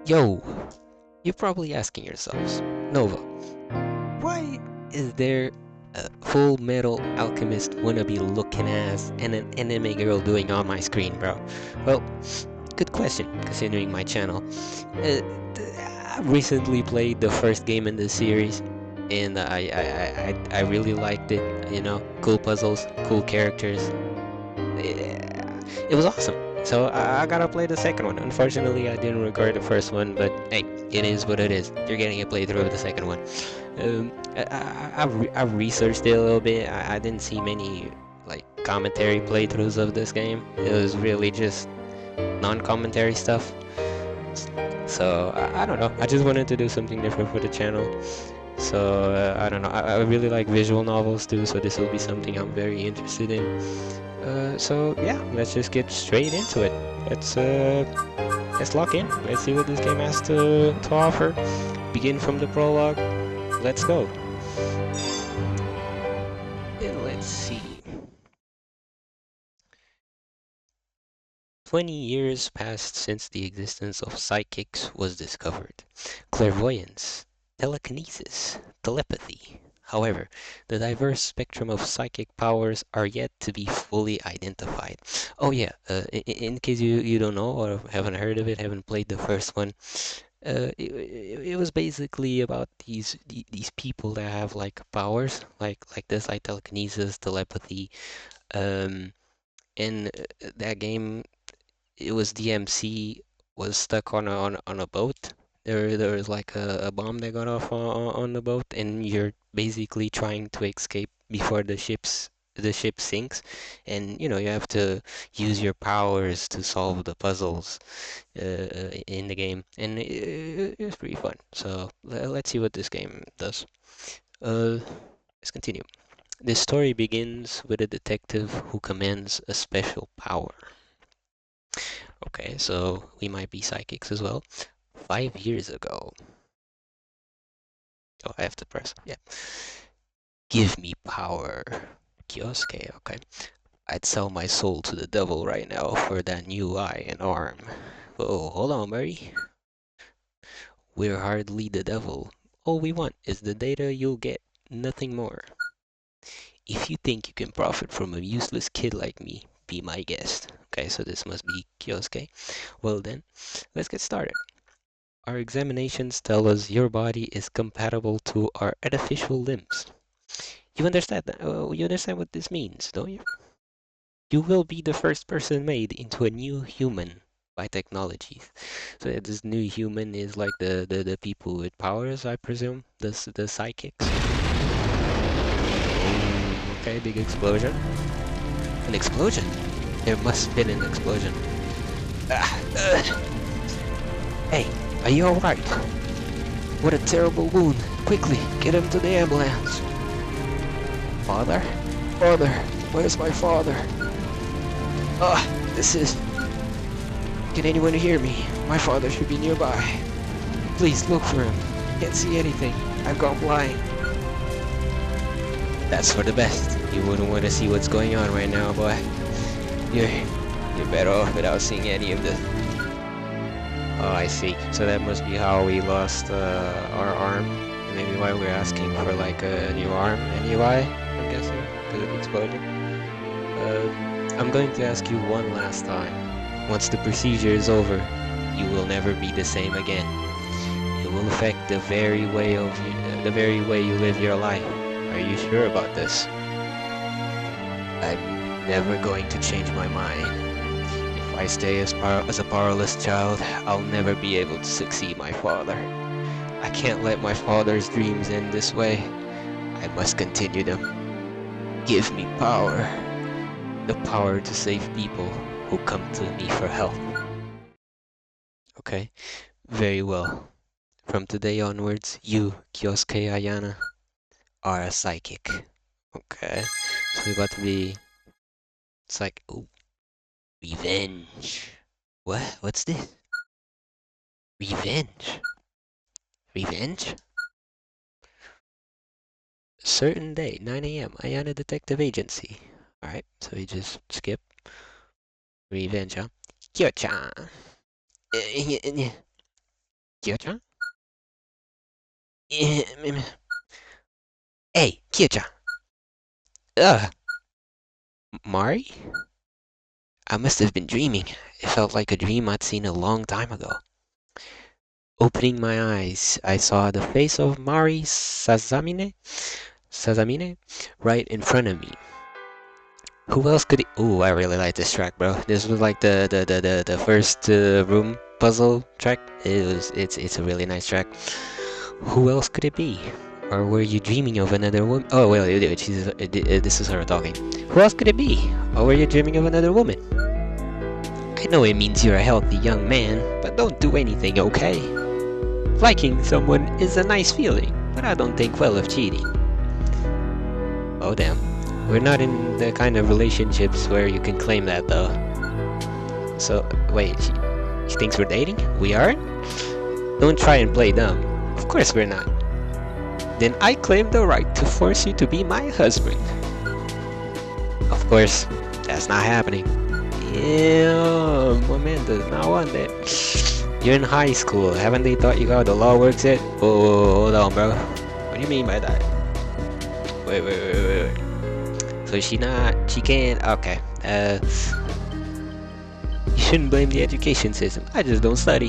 Yo, you're probably asking yourselves, Nova, why is there a full metal alchemist wannabe looking ass and an anime girl doing on my screen, bro? Well, good question, considering my channel. Uh, I recently played the first game in the series, and I really liked it. You know, cool puzzles, cool characters. It was awesome. So I gotta play the second one. Unfortunately, I didn't record the first one, but hey, it is what it is. You're getting a playthrough of the second one. I've researched it a little bit. I didn't see many like commentary playthroughs of this game. It was really just non-commentary stuff. So I don't know. I just wanted to do something different for the channel. So I don't know. I really like visual novels too. So this will be something I'm very interested in. So yeah, let's just get straight into it. Let's lock in. Let's see what this game has to offer. Begin from the prologue. Let's go. And let's see. 20 years passed since the existence of psychics was discovered. Clairvoyance, telekinesis, telepathy. However, the diverse spectrum of psychic powers are yet to be fully identified. Oh yeah, in case you don't know or haven't heard of it, haven't played the first one, it was basically about these people that have like powers like this, like telekinesis, telepathy. Um, in that game, it was DMC was stuck on a boat. There was like a bomb that got off on the boat, and you're basically trying to escape before the ship sinks, and you know you have to use your powers to solve the puzzles in the game, and it was pretty fun. So let's see what this game does. Uh, let's continue. This story begins with a detective who commands a special power. Okay, so we might be psychics as well. 5 years ago. Oh, I have to press. Yeah. Give me power. Kioske, okay. I'd sell my soul to the devil right now for that new eye and arm. Oh, hold on, buddy. We're hardly the devil. All we want is the data you'll get, nothing more. If you think you can profit from a useless kid like me, be my guest. Okay, so this must be Kioske. Well then, let's get started. Our examinations tell us your body is compatible to our artificial limbs. You understand that? You understand what this means, don't you? You will be the first person made into a new human by technology. So this new human is like the people with powers, I presume, the psychics. Okay, big explosion. An explosion? There must have been an explosion. Hey, are you alright? What a terrible wound. Quickly, get him to the ambulance. Father? Father, where's my father? Ah, this is... Can anyone hear me? My father should be nearby. Please look for him. Can't see anything. I've gone blind. That's for the best. You wouldn't want to see what's going on right now, boy. You're better off without seeing any of this. Oh, I see. So that must be how we lost our arm. And maybe why we're asking for like a new arm and new eye, I'm guessing, because of the explosion. I'm going to ask you one last time. Once the procedure is over, you will never be the same again. It will affect the very way you live your life. Are you sure about this? I'm never going to change my mind. If I stay as a powerless child, I'll never be able to succeed my father. I can't let my father's dreams end this way. I must continue them. Give me power. The power to save people who come to me for help. Okay, very well. From today onwards, you, Kyosuke Ayana, are a psychic. Okay, so we're about to be... It's like, ooh, revenge. What? What's this? Revenge? Revenge? Certain day, 9 a.m., Ayana Detective Agency. Alright, so we just skip. Revenge, huh? Kyo-chan! Kyo-chan? Hey, Kyo-chan! Ugh! Mari? I must have been dreaming. It felt like a dream I'd seen a long time ago. Opening my eyes, I saw the face of Mari Sazamine, right in front of me. Who else could it? Ooh, I really like this track, bro. This was like the first room puzzle track. It's a really nice track. Who else could it be? Or were you dreaming of another woman? Oh well, this is her talking. Who else could it be? Or were you dreaming of another woman? I know it means you're a healthy young man, but don't do anything, okay? Liking someone is a nice feeling, but I don't think well of cheating. Oh damn. We're not in the kind of relationships where you can claim that though. So, wait, she thinks we're dating? We aren't? Don't try and play dumb. Of course we're not. Then I claim the right to force you to be my husband. Of course, that's not happening. Yeah, my man does not want that. You're in high school. Haven't they taught you how the law works yet? Oh, hold on, bro. What do you mean by that? Wait. So she can't, okay. You shouldn't blame the education system. I just don't study.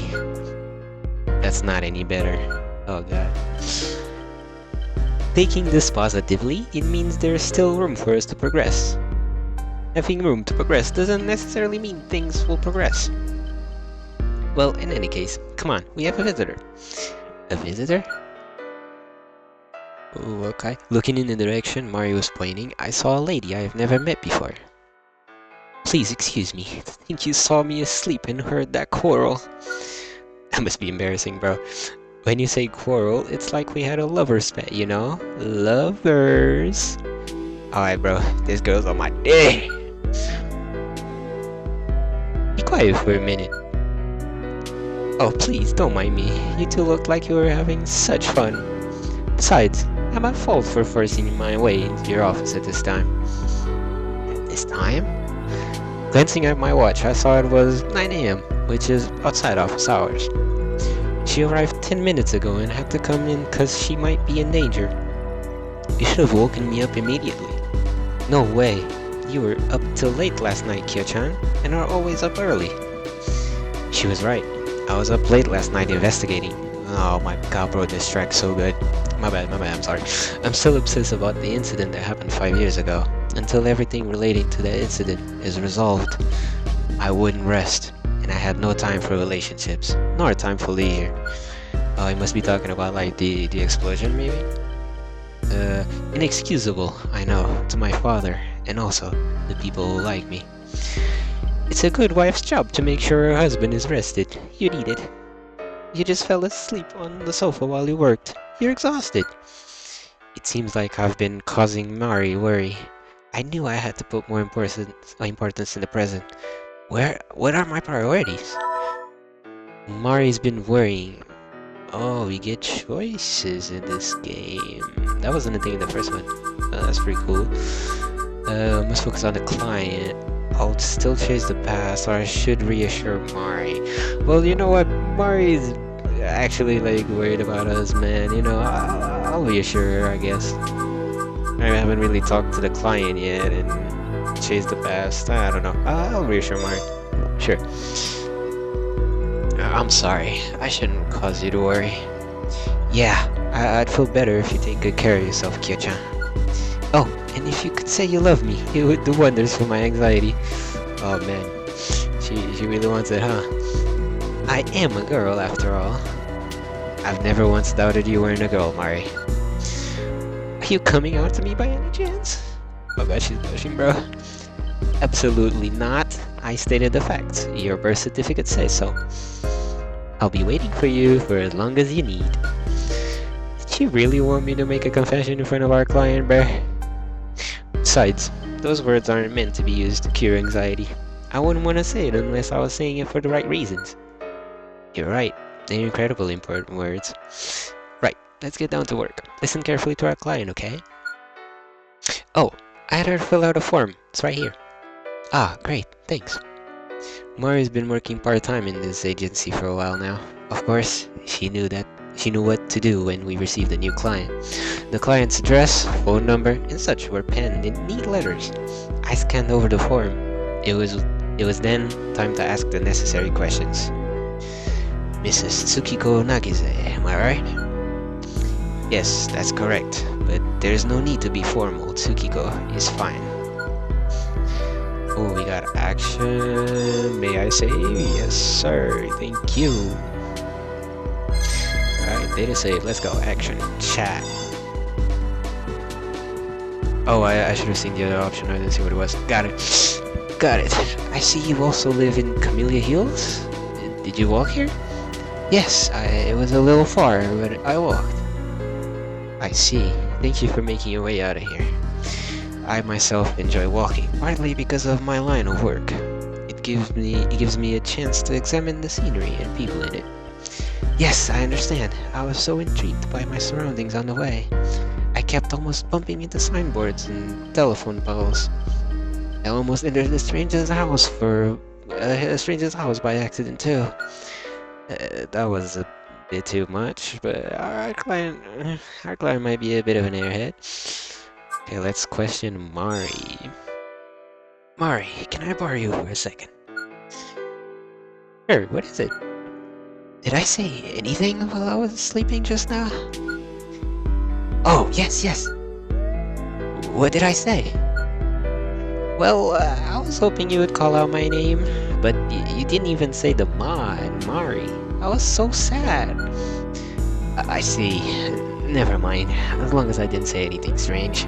That's not any better. Oh god. Taking this positively, it means there's still room for us to progress. Having room to progress doesn't necessarily mean things will progress. Well, in any case, come on, we have a visitor. A visitor? Oh, okay. Looking in the direction Mario was pointing, I saw a lady I have never met before. Please excuse me. I think you saw me asleep and heard that quarrel. That must be embarrassing, bro. When you say quarrel, it's like we had a lover's pet, you know? Lovers. Alright, bro. This girl's on my dick. Be quiet for a minute. Oh, please, don't mind me. You two looked like you were having such fun. Besides, I'm at fault for forcing my way into your office at this time. At this time? Glancing at my watch, I saw it was 9 AM, which is outside office hours. She arrived 10 minutes ago and had to come in cause she might be in danger. You should have woken me up immediately. No way. You were up till late last night, Kyo-chan, and are always up early. She was right. I was up late last night investigating. Oh my god, bro, this track's so good. My bad, I'm sorry. I'm still obsessed about the incident that happened 5 years ago. Until everything relating to that incident is resolved, I wouldn't rest, and I had no time for relationships, nor time for leisure. Oh, I must be talking about like the explosion, maybe? Inexcusable, I know, to my father, and also the people who like me. It's a good wife's job to make sure her husband is rested. You need it. You just fell asleep on the sofa while you worked. You're exhausted. It seems like I've been causing Mari worry. I knew I had to put more importance in the present. What are my priorities? Mari's been worrying. Oh, we get choices in this game. That wasn't a thing in the first one. That's pretty cool. Must focus on the client. I'll still chase the past, or I should reassure Mari. Well, you know what? Mari's actually like worried about us, man. You know, I'll reassure her, I guess. I haven't really talked to the client yet and chased the past. I don't know. I'll reassure Mari. Sure. I'm sorry. I shouldn't cause you to worry. Yeah, I'd feel better if you take good care of yourself, Kyo-chan. Oh, and if you could say you love me, it would do wonders for my anxiety. Oh man, she really wants it, huh? I am a girl after all. I've never once doubted you weren't a girl, Mari. Are you coming out to me by any chance? Oh god, she's blushing, bro. Absolutely not. I stated the facts. Your birth certificate says so. I'll be waiting for you for as long as you need. Did she really want me to make a confession in front of our client, bruh? Besides, those words aren't meant to be used to cure anxiety. I wouldn't want to say it unless I was saying it for the right reasons. You're right. They're incredibly important words. Right, let's get down to work. Listen carefully to our client, okay? Oh, I had her fill out a form. It's right here. Ah, great, thanks. Mari's been working part-time in this agency for a while now. Of course, she knew what to do when we received a new client. The client's address, phone number, and such were penned in neat letters. I scanned over the form. It was then time to ask the necessary questions. Mrs. Tsukiko Nagise, am I right? Yes, that's correct, but there's no need to be formal. Tsukiko is fine. Oh, we got action. May I save? Yes, sir. Thank you. Alright, data save. Let's go. Action. Chat. Oh, I should have seen the other option. I didn't see what it was. Got it. Got it. I see you also live in Camellia Hills? Did you walk here? Yes, it was a little far, but I walked. I see. Thank you for making your way out of here. I myself enjoy walking, partly because of my line of work. It gives me a chance to examine the scenery and people in it. Yes, I understand. I was so intrigued by my surroundings on the way. I kept almost bumping into signboards and telephone poles. I almost entered a stranger's house by accident too. That was a bit too much, but our client might be a bit of an airhead. Okay, let's question Mari. Mari, can I borrow you for a second? Sure, what is it? Did I say anything while I was sleeping just now? Oh, yes. What did I say? Well, I was hoping you would call out my name, but you didn't even say the Ma and Mari. I was so sad. I see. Never mind, as long as I didn't say anything strange.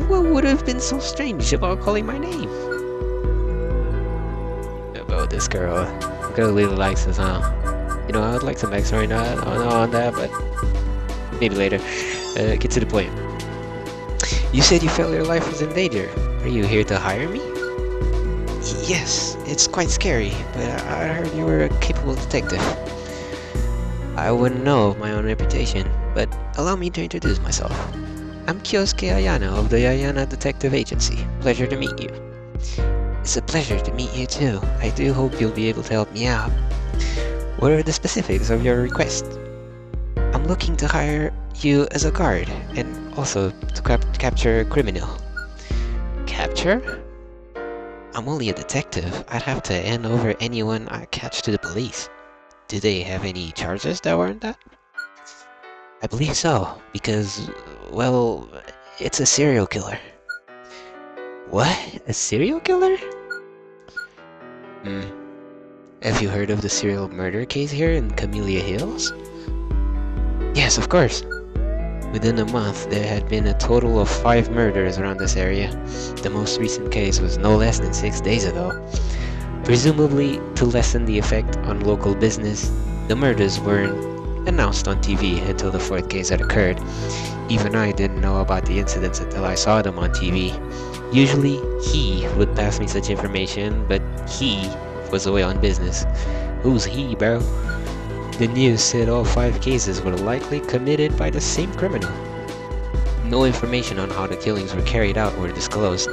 What would have been so strange about calling my name? About this girl. Girl really likes us, huh? You know, I would like some backstory on that, but maybe later. Get to the point. You said you felt your life was in danger. Are you here to hire me? Yes, it's quite scary, but I heard you were a capable detective. I wouldn't know of my own reputation, but allow me to introduce myself. I'm Kyosuke Ayano of the Ayana Detective Agency. Pleasure to meet you. It's a pleasure to meet you too. I do hope you'll be able to help me out. What are the specifics of your request? I'm looking to hire you as a guard, and also to capture a criminal. Capture? I'm only a detective. I'd have to hand over anyone I catch to the police. Do they have any charges that warrant that? I believe so, because, well, it's a serial killer. What? A serial killer? Have you heard of the serial murder case here in Camellia Hills? Yes, of course. Within a month, there had been a total of 5 murders around this area. The most recent case was no less than 6 days ago. Presumably to lessen the effect on local business, the murders weren't announced on TV until the 4th case had occurred. Even I didn't know about the incidents until I saw them on TV. Usually, he would pass me such information, but he was away on business. Who's he, bro? The news said all 5 cases were likely committed by the same criminal. No information on how the killings were carried out were disclosed.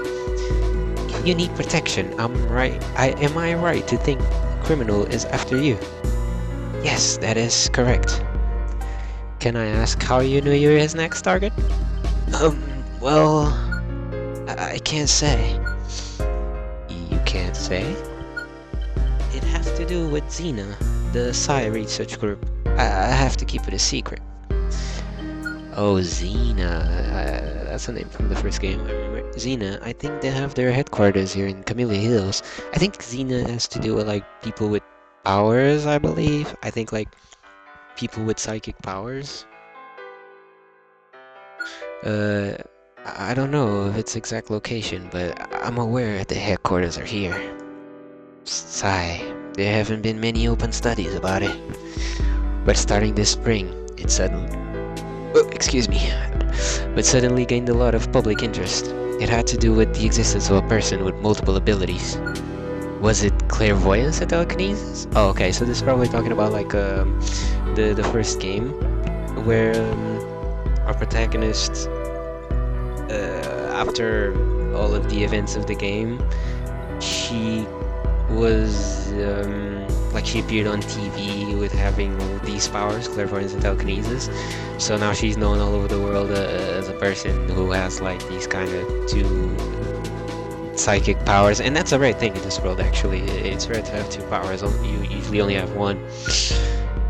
You need protection, am I right to think the criminal is after you? Yes, that is correct. Can I ask how you knew you were his next target? Well, I can't say. You can't say? It has to do with Xena, the Psi research group. I have to keep it a secret. Oh, Xena. That's a name from the first game, I remember. Xena, I think they have their headquarters here in Camellia Hills. I think Xena has to do with, like, people with powers, I believe. I think, like, people with psychic powers. I don't know of its exact location, but I'm aware the headquarters are here. Sigh, there haven't been many open studies about it. But starting this spring, it suddenly gained a lot of public interest. It had to do with the existence of a person with multiple abilities. Was it clairvoyance and telekinesis? Oh, okay, so this is probably talking about like the first game, where our protagonist, after all of the events of the game, she was like she appeared on TV with having these powers, clairvoyance and telekinesis. So now she's known all over the world as a person who has like these kind of two psychic powers, and that's a rare thing in this world. Actually, it's rare to have two powers. You usually only have one.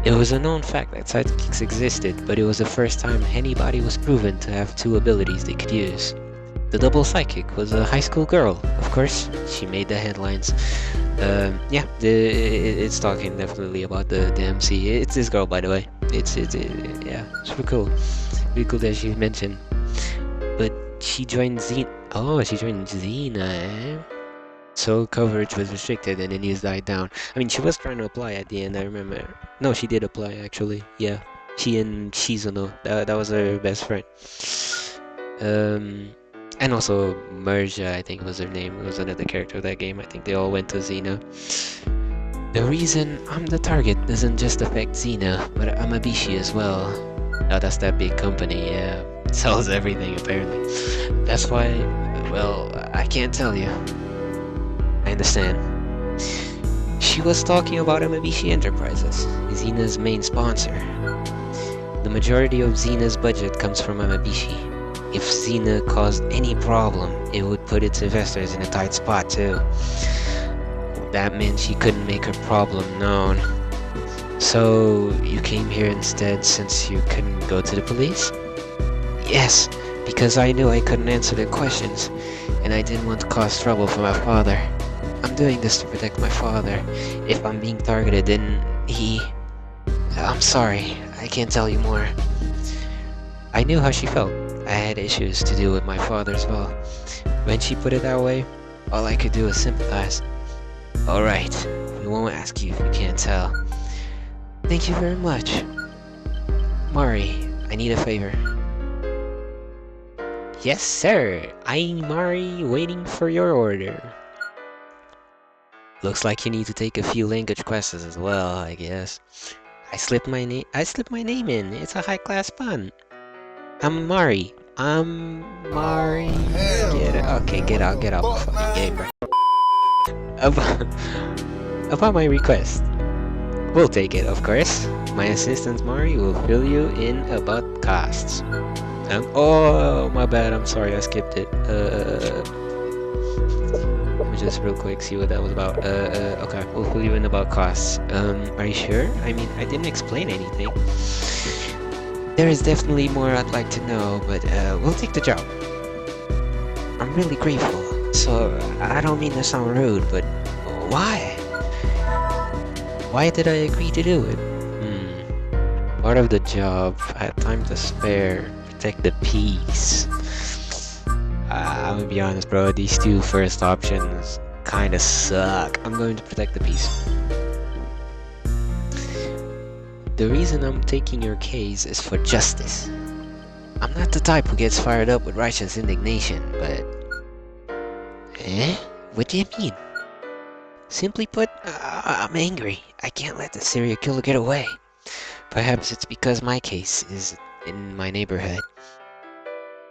It was a known fact that sidekicks existed, but it was the first time anybody was proven to have two abilities they could use. The double psychic was a high school girl, of course. She made the headlines. Yeah, it's talking definitely about the MC. It's this girl, by the way. Yeah, super cool. Really cool that she mentioned. But she joined Xena. Oh, she joined Xena, eh? So coverage was restricted and the news died down. I mean, she was trying to apply at the end, I remember. No, she did apply, actually. Yeah, she and Shizuno. That was her best friend. And also Merja, I think was her name. It was another character of that game. I think they all went to Xena. The reason I'm the target doesn't just affect Xena, but Amabishi as well. Oh, that's that big company, yeah. Sells everything, apparently. That's why, well, I can't tell you. I understand. She was talking about Amabishi Enterprises, Xena's main sponsor. The majority of Xena's budget comes from Amabishi. If Xena caused any problem, it would put its investors in a tight spot too. That meant she couldn't make her problem known. So, you came here instead since you couldn't go to the police? Yes, because I knew I couldn't answer their questions, and I didn't want to cause trouble for my father. I'm doing this to protect my father. If I'm being targeted, then he... I'm sorry, I can't tell you more. I knew how she felt. I had issues to deal with my father as well. When she put it that way, all I could do was sympathize. Alright, we won't ask you if you can't tell. Thank you very much. Mari, I need a favor. Yes, sir. I'm Mari, waiting for your order. Looks like you need to take a few language classes as well, I guess. I slipped my name in. It's a high-class pun. I'm Mari. Mari. Get out the fucking game, bro. About my request. We'll take it, of course. My assistant Mari will fill you in about costs. Oh, my bad. I'm sorry, I skipped it. Let me just real quick see what that was about. Okay, we'll fill you in about costs. Are you sure? I mean, I didn't explain anything. There is definitely more I'd like to know, but we'll take the job. I'm really grateful. So, I don't mean to sound rude, but why? Why did I agree to do it? Part of the job, I had time to spare. Protect the peace. I'm gonna be honest, bro. These two first options kinda suck. I'm going to protect the peace. The reason I'm taking your case is for justice. I'm not the type who gets fired up with righteous indignation, but... What do you mean? Simply put, I'm angry. I can't let the serial killer get away. Perhaps it's because my case is in my neighborhood.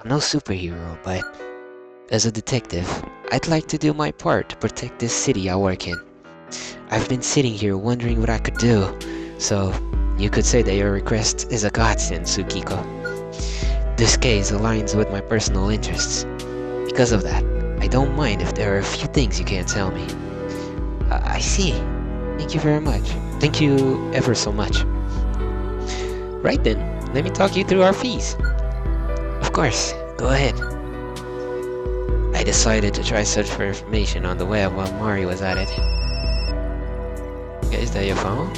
I'm no superhero, but as a detective, I'd like to do my part to protect this city I work in. I've been sitting here wondering what I could do, so you could say that your request is a godsend, Tsukiko. This case aligns with my personal interests. Because of that, I don't mind if there are a few things you can't tell me. I see. Thank you very much. Thank you ever so much. Right then, let me talk you through our fees. Of course, go ahead. I decided to try search for information on the web while Mari was at it. Is that your phone?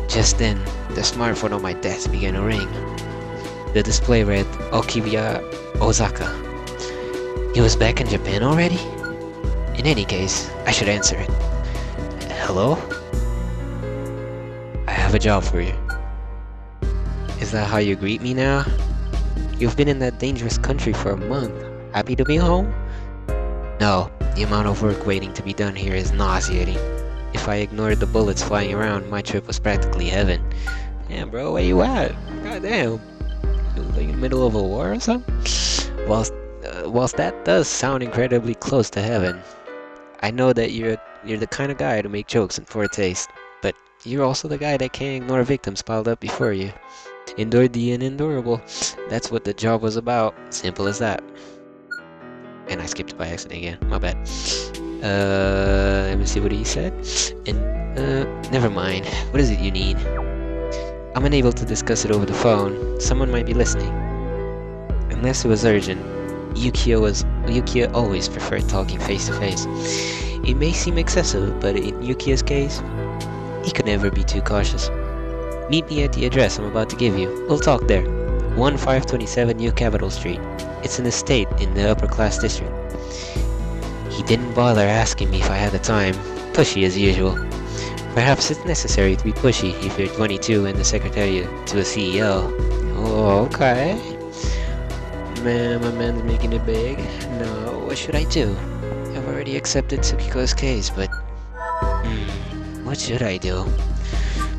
Just then, the smartphone on my desk began to ring. The display read Okiya Ozaka. He was back in Japan already? In any case, I should answer it. Hello? I have a job for you. Is that how you greet me now? You've been in that dangerous country for a month. Happy to be home? No, the amount of work waiting to be done here is nauseating. If I ignored the bullets flying around, my trip was practically heaven. Damn, bro, where you at? Goddamn. You like in the middle of a war or something? Whilst that does sound incredibly close to heaven, I know that you're You're the kind of guy to make jokes in poor taste, but you're also the guy that can't ignore victims piled up before you. Endured the unendurable. That's what the job was about. Simple as that. And I skipped by accident again. My bad. Let me see what he said. And, never mind. What is it you need? I'm unable to discuss it over the phone. Someone might be listening. Unless it was urgent. Yukiya always preferred talking face to face. It may seem excessive, but in Yukiya's case, he could never be too cautious. Meet me at the address I'm about to give you. We'll talk there. 1527 New Capitol Street. It's an estate in the upper class district. He didn't bother asking me if I had the time. Pushy as usual. Perhaps it's necessary to be pushy if you're 22 and the secretary to a CEO. Oh, okay. Man, my man's making it big. No, what should I do? I've already accepted Tsukiko's case, but... what should I do?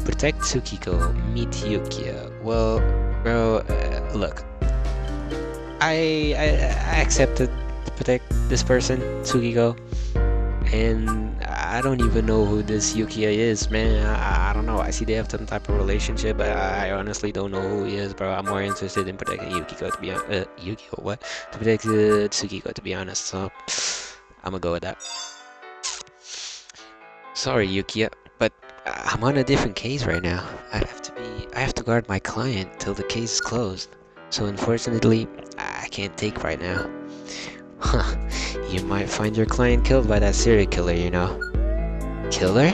Protect Tsukiko, meet Yukiya. Well, bro, look. I accepted to protect this person, Tsukiko. And I don't even know who this Yukiya is, man. I don't know. I see they have some type of relationship, but I honestly don't know who he is, bro. I'm more interested in protecting Yukiko, to be honest. Yukiko, what? To protect Tsukiko, to be honest. So, I'm gonna go with that. Sorry, Yukiya, but I'm on a different case right now. I have to guard my client till the case is closed. So unfortunately, I can't take right now. Huh, you might find your client killed by that serial killer, you know. Killer?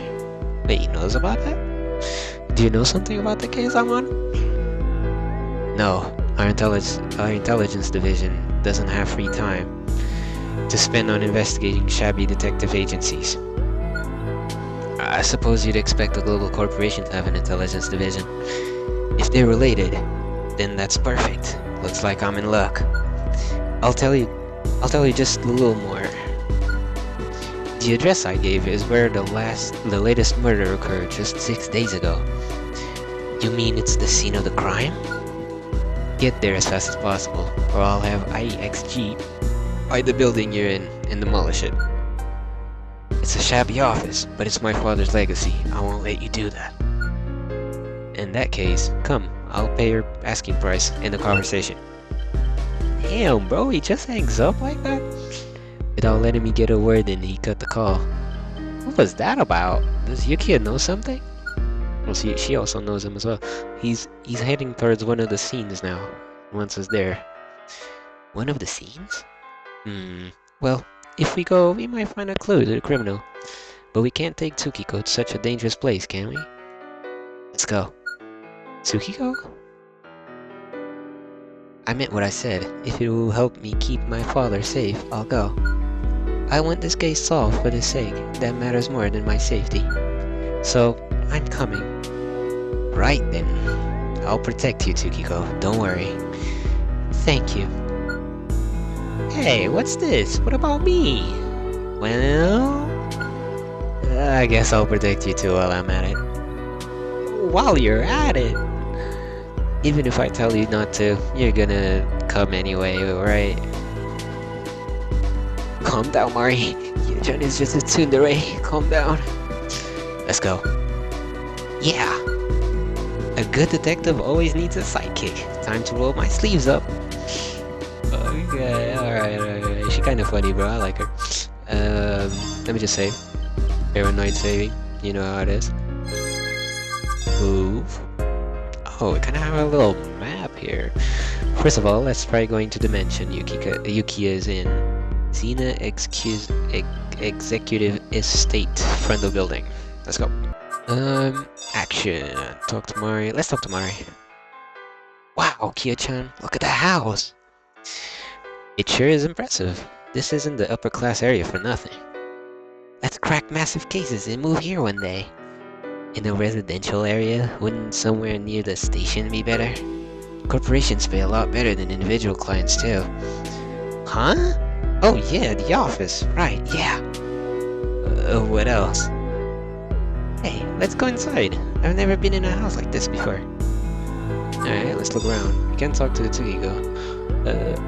Wait, he knows about that? Do you know something about the case I'm on? No, our intelligence division doesn't have free time to spend on investigating shabby detective agencies. I suppose you'd expect a global corporation to have an intelligence division. If they're related, then that's perfect. Looks like I'm in luck. I'll tell you just a little more. The address I gave is where the latest murder occurred just 6 days ago. You mean it's the scene of the crime? Get there as fast as possible, or I'll have IEXG find the building you're in and demolish it. It's a shabby office, but it's my father's legacy. I won't let you do that. In that case, come, I'll pay your asking price in the conversation. Damn, bro, he just hangs up like that? Without letting me get a word in, he cut the call. What was that about? Does Yukiya know something? Well, she also knows him as well. He's heading towards one of the scenes now, once it's there. One of the scenes? Well, if we go, we might find a clue to the criminal. But we can't take Tsukiko to such a dangerous place, can we? Let's go. Tsukiko? I meant what I said. If it will help me keep my father safe, I'll go. I want this case solved for his sake. That matters more than my safety. So, I'm coming. Right then. I'll protect you, Tsukiko. Don't worry. Thank you. Hey, what's this? What about me? Well... I guess I'll protect you too while I'm at it. While you're at it? Even if I tell you not to, you're gonna come anyway, right? Calm down, Mari. Yujun is just a tsundere. Calm down. Let's go. Yeah! A good detective always needs a sidekick. Time to roll my sleeves up. Okay, alright. She's kinda funny, bro. I like her. Let me just save. Paranoid saving. You know how it is. Move. Oh, we kinda have a little map here. First of all, let's try going to Dimension Yukiya is in. Xena Executive Estate, front of the building. Let's go. Action. Talk to Mari. Let's talk to Mari. Wow, Kia-chan, look at the house! It sure is impressive. This isn't the upper class area for nothing. Let's crack massive cases and move here one day. In a residential area, wouldn't somewhere near the station be better? Corporations pay a lot better than individual clients too. Huh? Oh yeah, the office. Right, yeah. What else? Hey, let's go inside. I've never been in a house like this before. Alright, let's look around. We can talk to the Tsukiko.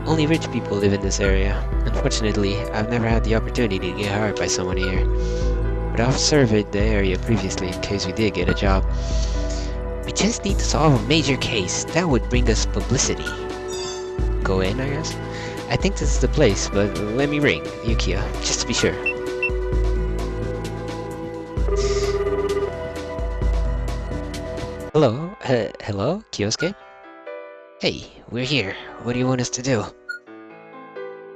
Only rich people live in this area. Unfortunately, I've never had the opportunity to get hired by someone here. but I've surveyed the area previously in case we did get a job. We just need to solve a major case. That would bring us publicity. Go in, I guess? I think this is the place, but let me ring Yukiya, just to be sure. Hello? Hello? Kyosuke? Hey, we're here. What do you want us to do?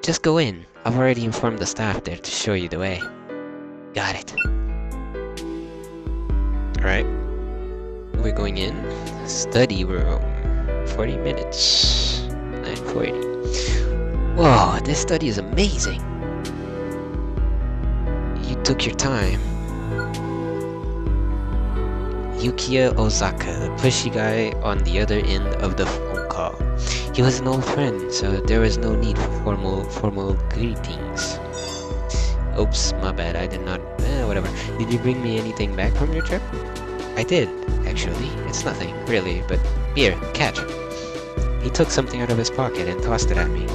Just go in. I've already informed the staff there to show you the way. Got it. Alright. We're going in. Study room. 40 minutes. 9:40. Whoa, this study is amazing. You took your time. Yukiya Ozaka, the pushy guy on the other end of the phone call. He was an old friend, so there was no need for formal greetings. Oops, my bad, I did not... whatever. Did you bring me anything back from your trip? I did, actually. It's nothing, really, but... Here, catch. He took something out of his pocket and tossed it at me.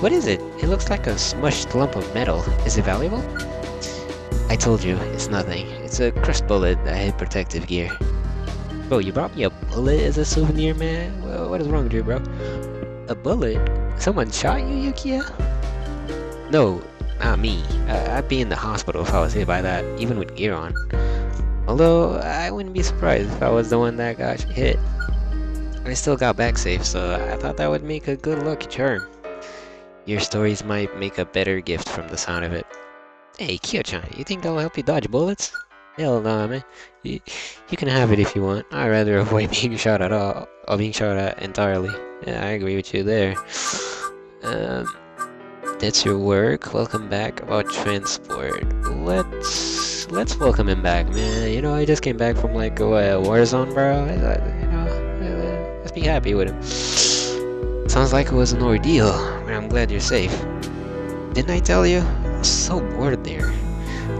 What is it? It looks like a smushed lump of metal. Is it valuable? I told you, it's nothing. It's a crushed bullet that had protective gear. Bro, you brought me a bullet as a souvenir, man? Well, what is wrong with you, bro? A bullet? Someone shot you, Yukiya? No, not me. I'd be in the hospital if I was hit by that, even with gear on. Although, I wouldn't be surprised if I was the one that got hit. I still got back safe, so I thought that would make a good lucky charm. Your stories might make a better gift from the sound of it. Hey, Kyo-chan, you think that'll help you dodge bullets? Hell no, man. You can have it if you want. I'd rather avoid being shot at all, or being shot at entirely. Yeah, I agree with you there. That's your work. Welcome back about transport. Let's welcome him back, man. You know, I just came back from like a war zone, bro. You know, let's be happy with him. Sounds like it was an ordeal, but I'm glad you're safe. Didn't I tell you? I was so bored there.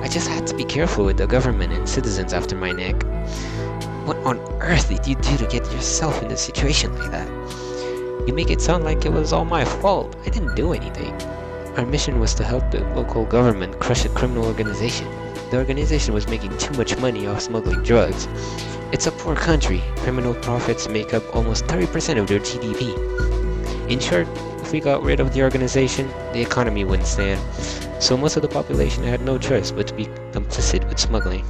I just had to be careful with the government and citizens after my neck. What on earth did you do to get yourself in a situation like that? You make it sound like it was all my fault. I didn't do anything. Our mission was to help the local government crush a criminal organization. The organization was making too much money off smuggling drugs. It's a poor country. Criminal profits make up almost 30% of their GDP. In short, if we got rid of the organization, the economy wouldn't stand. So most of the population had no choice but to be complicit with smuggling.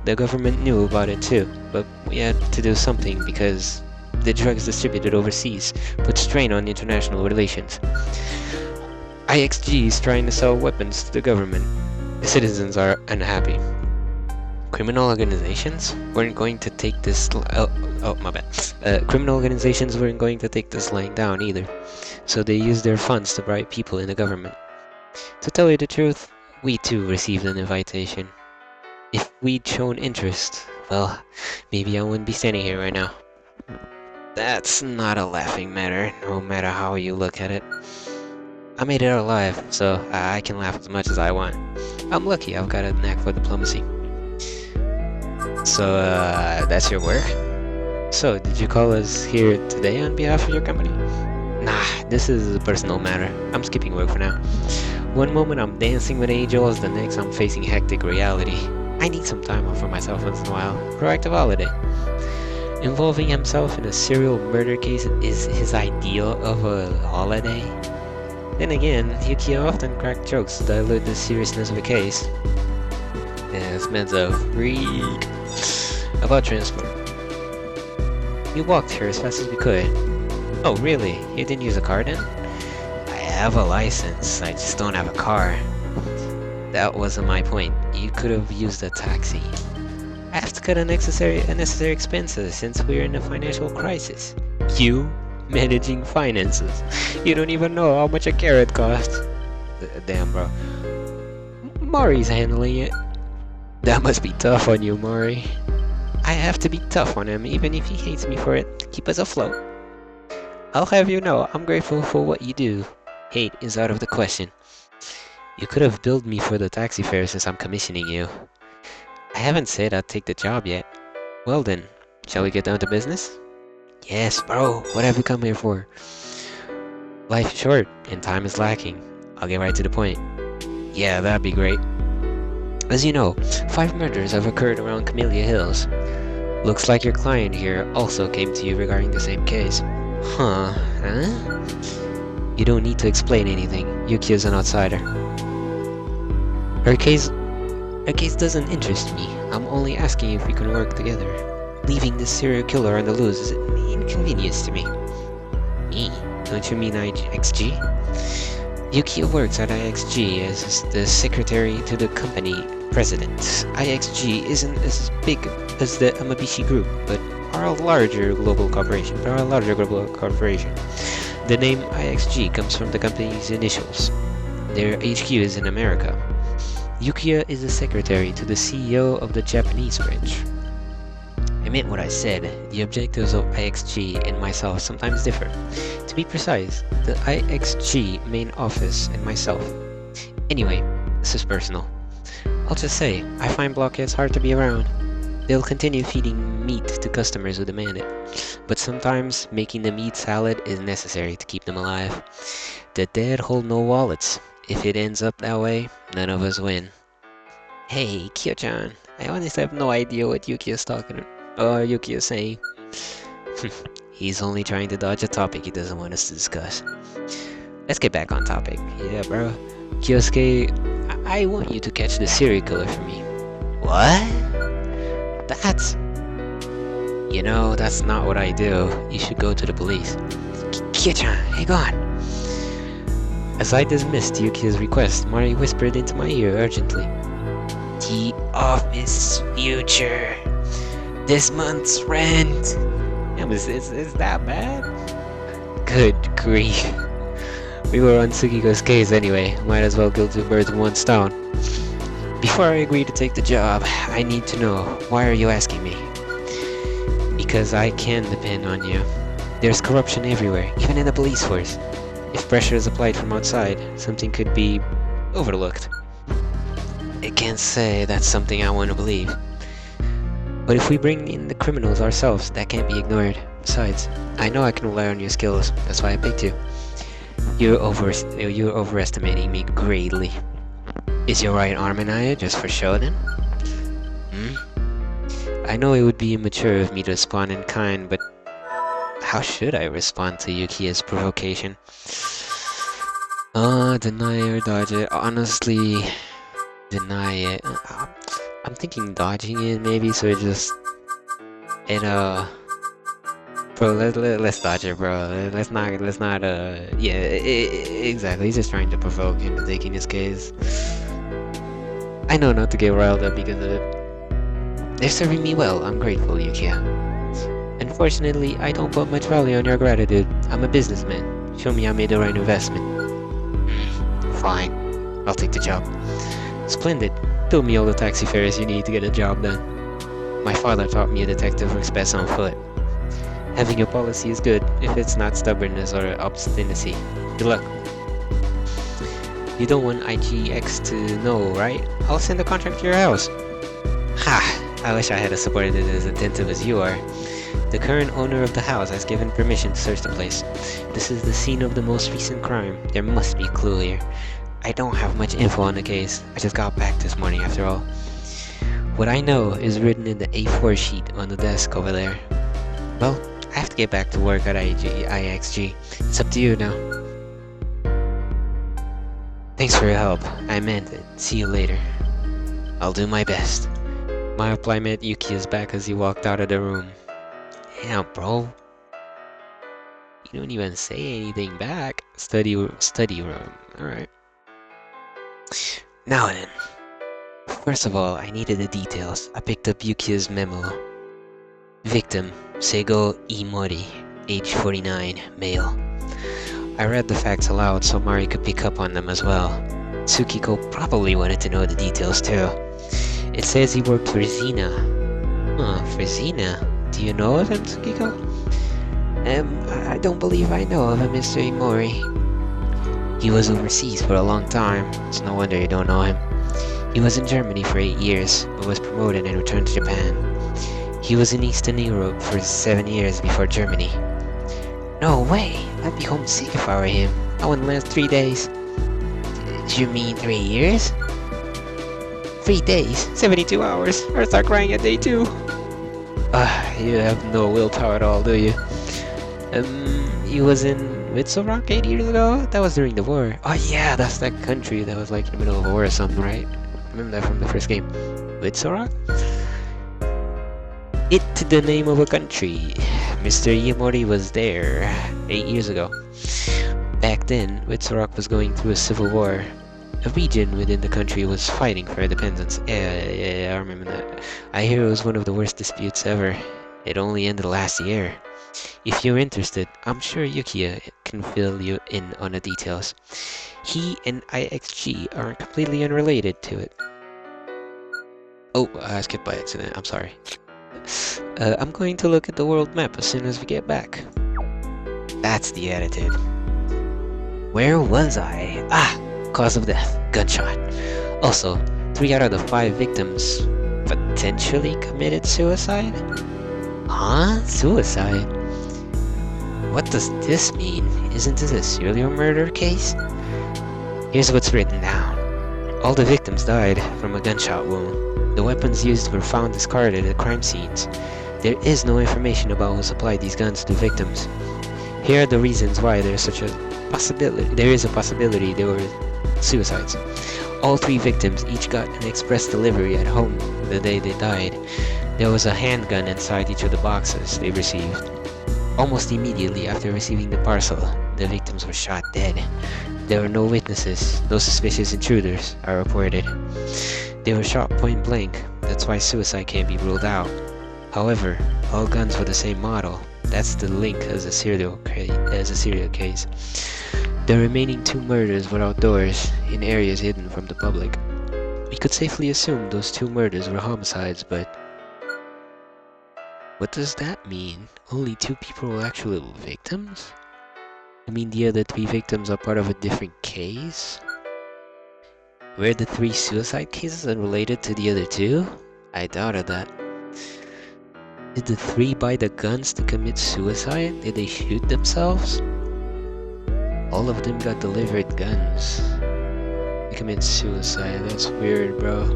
The government knew about it too, but we had to do something because the drugs distributed overseas put strain on international relations. IXG is trying to sell weapons to the government. The citizens are unhappy. Criminal organizations weren't going to take this... my bad. Criminal organizations weren't going to take this lying down either, so they used their funds to bribe people in the government. To tell you the truth, we too received an invitation. If we'd shown interest, well, maybe I wouldn't be standing here right now. That's not a laughing matter, no matter how you look at it. I made it out alive, so I can laugh as much as I want. I'm lucky I've got a knack for diplomacy. So, that's your work? So, did you call us here today on behalf of your company? Nah, this is a personal matter. I'm skipping work for now. One moment I'm dancing with angels, the next I'm facing hectic reality. I need some time off for myself once in a while. Proactive holiday. Involving himself in a serial murder case is his ideal of a holiday. Then again, Yukiya often cracked jokes to dilute the seriousness of a case. Yeah, this man's a freak. About transport. We walked here as fast as we could. Oh really? You didn't use a car then? I have a license, I just don't have a car. That wasn't my point. You could have used a taxi. I have to cut unnecessary expenses since we're in a financial crisis. You? Managing finances. You don't even know how much a carrot costs. Damn, bro. Mori's handling it. That must be tough on you, Mori. I have to be tough on him, even if he hates me for it, to keep us afloat. I'll have you know, I'm grateful for what you do. Hate is out of the question. You could have billed me for the taxi fare since I'm commissioning you. I haven't said I'd take the job yet. Well then, shall we get down to business? Yes, bro, what have we come here for? Life is short, and time is lacking. I'll get right to the point. Yeah, that'd be great. As you know, 5 murders have occurred around Camellia Hills. Looks like your client here also came to you regarding the same case. Huh? You don't need to explain anything. Yuki is an outsider. Her case doesn't interest me. I'm only asking if we can work together. Leaving this serial killer on the loose is an inconvenience to me. Me? Don't you mean IXG? Yuki works at IXG as the secretary to the company president. IXG isn't as big as the Amabishi group, but are a larger global corporation. The name IXG comes from the company's initials. Their HQ is in America. Yukiya is the secretary to the CEO of the Japanese branch. I meant what I said. The objectives of IXG and myself sometimes differ. To be precise, the IXG main office and myself. Anyway, this is personal. I'll just say, I find blockheads hard to be around. They'll continue feeding meat to customers who demand it. But sometimes, making the meat salad is necessary to keep them alive. The dead hold no wallets. If it ends up that way, none of us win. Hey, Kyo-chan, I honestly have no idea what Yuki is saying. He's only trying to dodge a topic he doesn't want us to discuss. Let's get back on topic. Yeah, bro. Kyosuke, I want you to catch the serial killer for me. What? That's... You know, that's not what I do. You should go to the police. Kyo-chan, hang on. As I dismissed Yuki's request, Mari whispered into my ear urgently. The office future. This month's rent. Is that bad? Good grief. We were on Tsukiko's case anyway. Might as well kill 2 birds with 1 stone. Before I agree to take the job, I need to know, why are you asking me? Because I can depend on you. There's corruption everywhere, even in the police force. If pressure is applied from outside, something could be overlooked. I can't say that's something I want to believe. But if we bring in the criminals ourselves, that can't be ignored. Besides, I know I can rely on your skills, that's why I picked you. You're overestimating me greatly. Is your right arm an eye just for show then? I know it would be immature of me to respond in kind, but how should I respond to Yuki's provocation? Deny or dodge it. Honestly, deny it. I'm thinking dodging it maybe, so it just... Bro, let's dodge it, bro. Let's not, yeah, exactly. He's just trying to provoke him to taking his case. I know not to get riled up because of it. They're serving me well, I'm grateful, Yukiya. Unfortunately, I don't put much value on your gratitude. I'm a businessman. Show me I made the right investment. Fine. I'll take the job. Splendid. Bill me all the taxi fares you need to get a job done. My father taught me a detective works best on foot. Having a policy is good if it's not stubbornness or obstinacy. Good luck. You don't want IGX to know, right? I'll send a contract to your house. Ha! I wish I had a subordinate as attentive as you are. The current owner of the house has given permission to search the place. This is the scene of the most recent crime. There must be a clue here. I don't have much info on the case. I just got back this morning after all. What I know is written in the A4 sheet on the desk over there. Well, I have to get back to work at IXG. It's up to you now. Thanks for your help. I meant it. See you later. I'll do my best. My reply met Yuki's back as he walked out of the room. Damn, bro. You don't even say anything back. Study room. Alright. Now then. First of all, I needed the details. I picked up Yuki's memo. Victim, Seigo Imori, age 49, male. I read the facts aloud so Mari could pick up on them as well. Tsukiko probably wanted to know the details too. It says he worked for Zina. Huh, for Zina? Do you know of him, Tsukiko? I don't believe I know of him, Mr. Imori. He was overseas for a long time. It's no wonder you don't know him. He was in Germany for 8 years, but was promoted and returned to Japan. He was in Eastern Europe for 7 years before Germany. No way! I'd be homesick if I were him. I wouldn't last 3 days. Do you mean 3 years? 3 days, 72 hours. I start crying at day 2. You have no willpower at all, do you? He was in Witzelrock 8 years ago? That was during the war. Oh yeah, that's that country that was like in the middle of a war or something, right? Remember that from the first game. Witzelrock? It the name of a country. Mr. Yamori was there 8 years ago. Back then, Witzelrock was going through a civil war. A region within the country was fighting for independence. Yeah, I remember that. I hear it was one of the worst disputes ever. It only ended last year. If you're interested, I'm sure Yukiya can fill you in on the details. He and IXG are completely unrelated to it. Oh, I skipped by accident. I'm sorry. I'm going to look at the world map as soon as we get back. That's the attitude. Where was I? Ah! Cause of death. Gunshot. Also, 3 out of the 5 victims potentially committed suicide? Huh? Suicide? What does this mean? Isn't this a serial murder case? Here's what's written down. All the victims died from a gunshot wound. The weapons used were found discarded at crime scenes. There is no information about who supplied these guns to victims. Here are the reasons why there is a possibility they were suicides. All 3 victims each got an express delivery at home the day they died. There was a handgun inside each of the boxes they received. Almost immediately after receiving the parcel, the victims were shot dead. There were no witnesses, no suspicious intruders are reported. They were shot point blank, that's why suicide can't be ruled out. However, all guns were the same model. That's the link as a serial case. The remaining 2 murders were outdoors, in areas hidden from the public. We could safely assume those 2 murders were homicides, but... what does that mean? Only 2 people were actually victims? You mean the other 3 victims are part of a different case? Were the 3 suicide cases unrelated to the other 2? I doubted that. Did the 3 buy the guns to commit suicide? Did they shoot themselves? All of them got delivered guns. They commit suicide, that's weird, bro.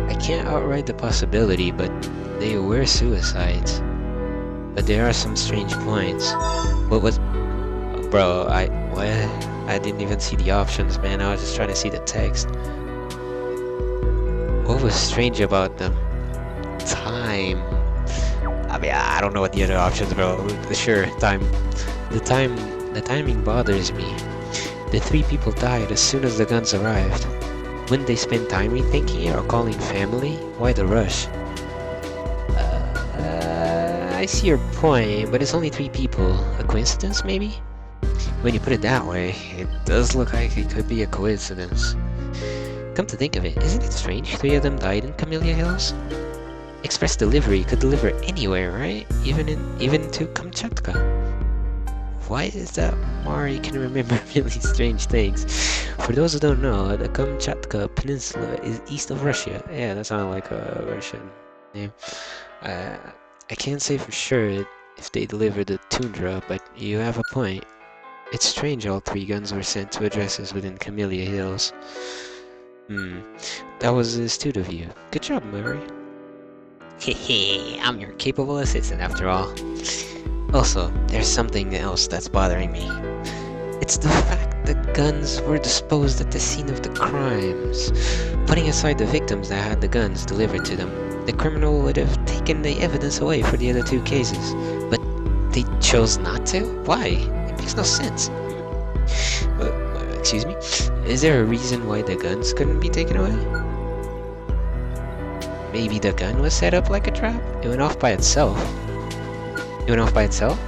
I can't outright the possibility, but they were suicides. But there are some strange points. What was... bro, I didn't even see the options, man. I was just trying to see the text. What was strange about them? Time. I mean, I don't know what the other options, bro. Sure, time. The timing bothers me. The 3 people died as soon as the guns arrived. Wouldn't they spend time rethinking it or calling family? Why the rush? I see your point, but it's only 3 people. A coincidence, maybe? When you put it that way, it does look like it could be a coincidence. Come to think of it, isn't it strange 3 of them died in Camellia Hills? Express delivery could deliver anywhere, right? Even to Kamchatka. Why is that Mari can remember really strange things? For those who don't know, the Kamchatka Peninsula is east of Russia. Yeah, that sounds like a Russian name. I can't say for sure if they delivered the tundra, but you have a point. It's strange all 3 guns were sent to addresses within Camellia Hills. That was astute of you. Good job, Murray. Hehe, I'm your capable assistant after all. Also, there's something else that's bothering me. It's the fact that guns were disposed at the scene of the crimes. Putting aside the victims that had the guns delivered to them, the criminal would have taken the evidence away for the other 2 cases. But they chose not to? Why? It makes no sense. Excuse me? Is there a reason why the guns couldn't be taken away? Maybe the gun was set up like a trap? It went off by itself. It went off by itself?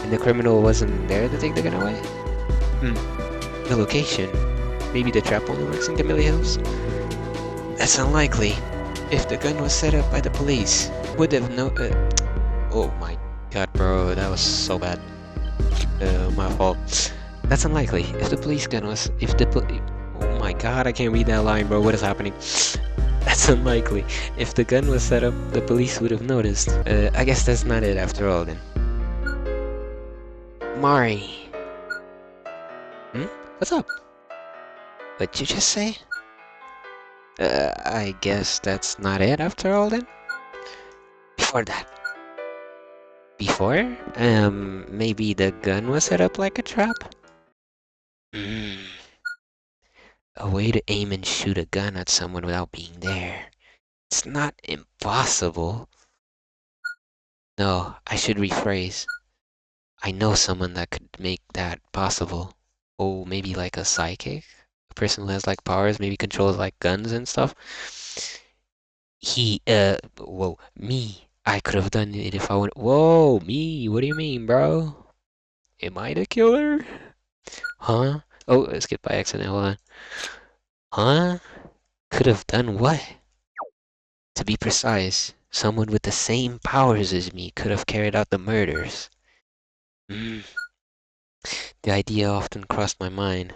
And the criminal wasn't there to take the gun away? The location. Maybe the trap only works in Camellia Hills? That's unlikely. If the gun was set up by the police, would have oh my god, bro, that was so bad. My fault. That's unlikely. If the police gun was... oh my god, I can't read that line, bro. What is happening? That's unlikely. If the gun was set up, the police would have noticed. I guess that's not it after all, then. Mari. What's up? What'd you just say? I guess that's not it after all then? Before that. Before? Maybe the gun was set up like a trap? Hmm. A way to aim and shoot a gun at someone without being there. It's not impossible. No, I should rephrase. I know someone that could make that possible. Oh, maybe like a psychic? A person who has like powers, maybe controls like guns and stuff. Whoa, me. I could have done it if I would. Whoa, me. What do you mean, bro? Am I the killer? Huh? Oh, I skipped by accident. Hold on. Huh? Could have done what? To be precise, someone with the same powers as me could have carried out the murders. Mm, the idea often crossed my mind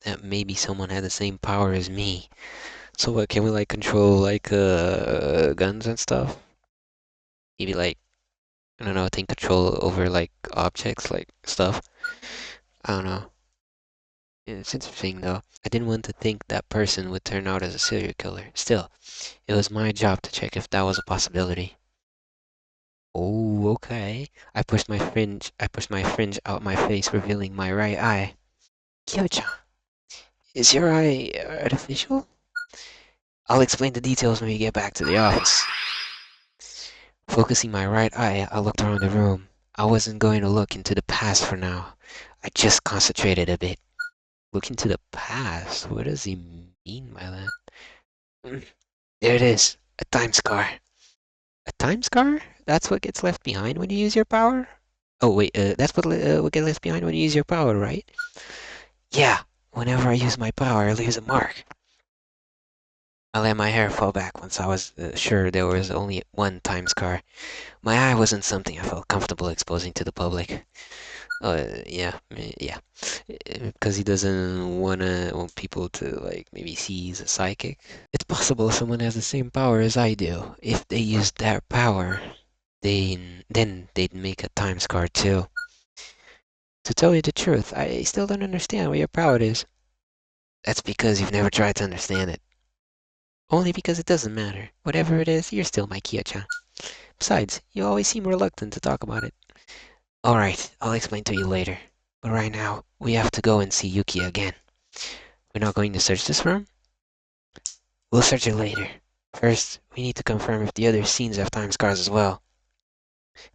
that maybe someone had the same power as me. So what, can we like control like guns and stuff? Maybe like, I don't know, take control over like objects, like stuff. I don't know. It's interesting though. I didn't want to think that person would turn out as a serial killer. Still, it was my job to check if that was a possibility. Oh, okay. I pushed my fringe out my face, revealing my right eye. Kyo-chan, is your eye artificial? I'll explain the details when we get back to the office. Focusing my right eye, I looked around the room. I wasn't going to look into the past for now. I just concentrated a bit. Look into the past? What does he mean by that? There it is. A time scar. A time scar? That's what gets left behind when you use your power? Oh wait, that's what gets left behind when you use your power, right? Yeah. Whenever I use my power, it leaves a mark. I let my hair fall back once I was sure there was only one time scar. My eye wasn't something I felt comfortable exposing to the public. Yeah. Because he doesn't want people to like maybe see he's a psychic. It's possible someone has the same power as I do. If they use their power, then they'd make a time scar too. To tell you the truth, I still don't understand what your power is. That's because you've never tried to understand it. Only because it doesn't matter. Whatever it is, you're still my Kia-chan. Besides, you always seem reluctant to talk about it. Alright, I'll explain to you later. But right now, we have to go and see Yuki again. We're not going to search this room? We'll search it later. First, we need to confirm if the other scenes have time scars as well.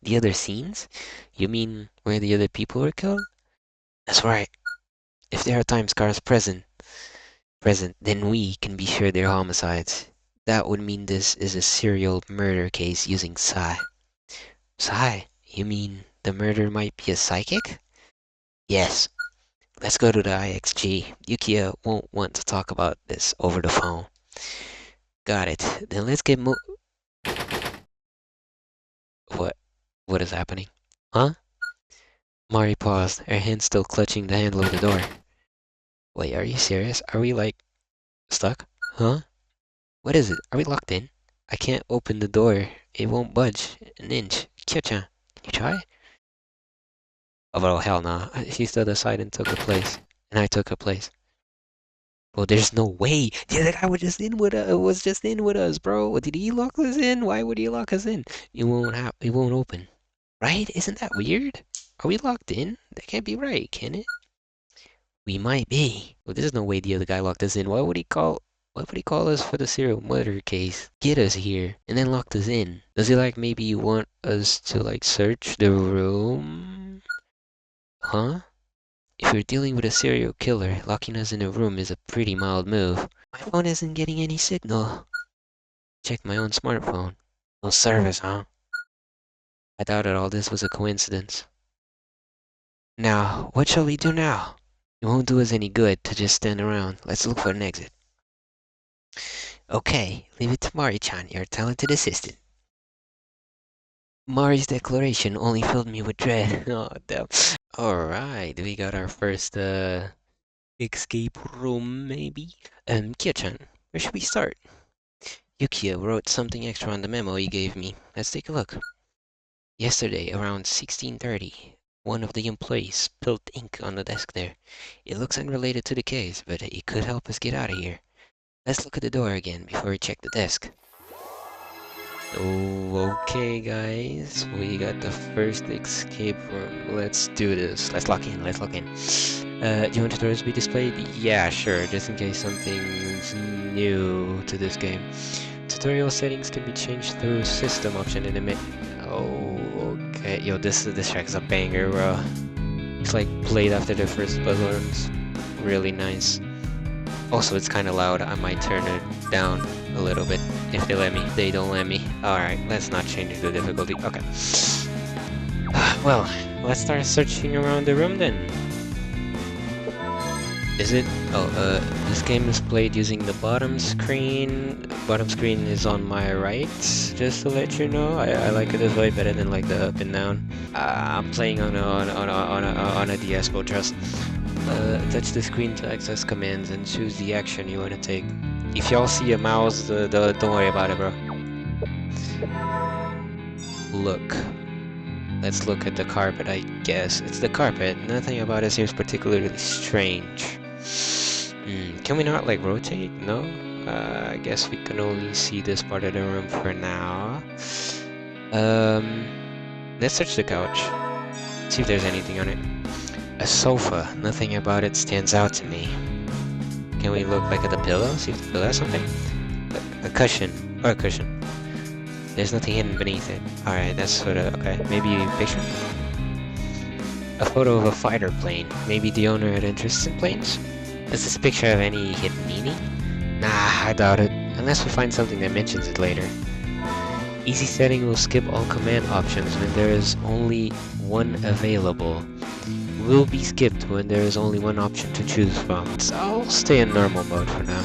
The other scenes? You mean where the other people were killed? That's right. If there are time scars present, then we can be sure they're homicides. That would mean this is a serial murder case using psi. Psi? You mean the murderer might be a psychic? Yes. Let's go to the IXG. Yukia won't want to talk about this over the phone. Got it. Then let's get What? What is happening? Huh? Mari paused, her hand still clutching the handle of the door. Wait, are you serious? Are we, like, stuck? Huh? What is it? Are we locked in? I can't open the door. It won't budge an inch. Kyo-chan, can you try? Oh, well, hell no. She stood aside and took her place. And I took her place. Well, there's no way. The other guy was just in with us, bro. What, did he lock us in? Why would he lock us in? It won't open. Right? Isn't that weird? Are we locked in? That can't be right, can it? We might be. Well, there's no way the other guy locked us in. Why would he call us for the serial murder case? Get us here and then locked us in. Does he like maybe want us to like search the room? Huh? If you're dealing with a serial killer, locking us in a room is a pretty mild move. My phone isn't getting any signal. Check my own smartphone. No service, huh? I doubted all this was a coincidence. Now, what shall we do now? It won't do us any good to just stand around. Let's look for an exit. Okay, leave it to Mari-chan, your talented assistant. Mari's declaration only filled me with dread. Oh, damn. Alright, we got our first, escape room, maybe? Kia-chan, where should we start? Yukia wrote something extra on the memo he gave me. Let's take a look. Yesterday, around 16:30, one of the employees spilled ink on the desk there. It looks unrelated to the case, but it could help us get out of here. Let's look at the door again before we check the desk. Oh, okay, guys. We got the first escape room. Let's do this. Let's lock in. Let's lock in. Do you want tutorials to be displayed? Yeah, sure. Just in case something's new to this game. Tutorial settings can be changed through system option in a minute. Oh, okay. Yo, this track's a banger, bro. It's like played after the first puzzle rooms. Really nice. Also, it's kind of loud. I might turn it down a little bit if they let me. They don't let me. Alright, let's not change the difficulty. Okay. Well, let's start searching around the room then. Is it? Oh, this game is played using the bottom screen. Bottom screen is on my right, just to let you know. I like it this way better than like the up and down. I'm playing on a DS, but trust. Touch the screen to access commands and choose the action you want to take. If y'all see a mouse, don't worry about it, bro. Look. Let's look at the carpet, I guess. It's the carpet. Nothing about it seems particularly strange. Can we not, like, rotate? No? I guess we can only see this part of the room for now. Let's search the couch. See if there's anything on it. A sofa. Nothing about it stands out to me. Can we look like at the pillow? See if the pillow has something? A cushion. Or a cushion. There's nothing hidden beneath it. Alright, that's sort of... okay. Maybe a picture? A photo of a fighter plane. Maybe the owner had interest in planes? Is this picture of any hidden meaning? Nah, I doubt it. Unless we find something that mentions it later. Easy setting will skip all command options when there is only one available. Will be skipped when there is only one option to choose from. So I'll stay in normal mode for now.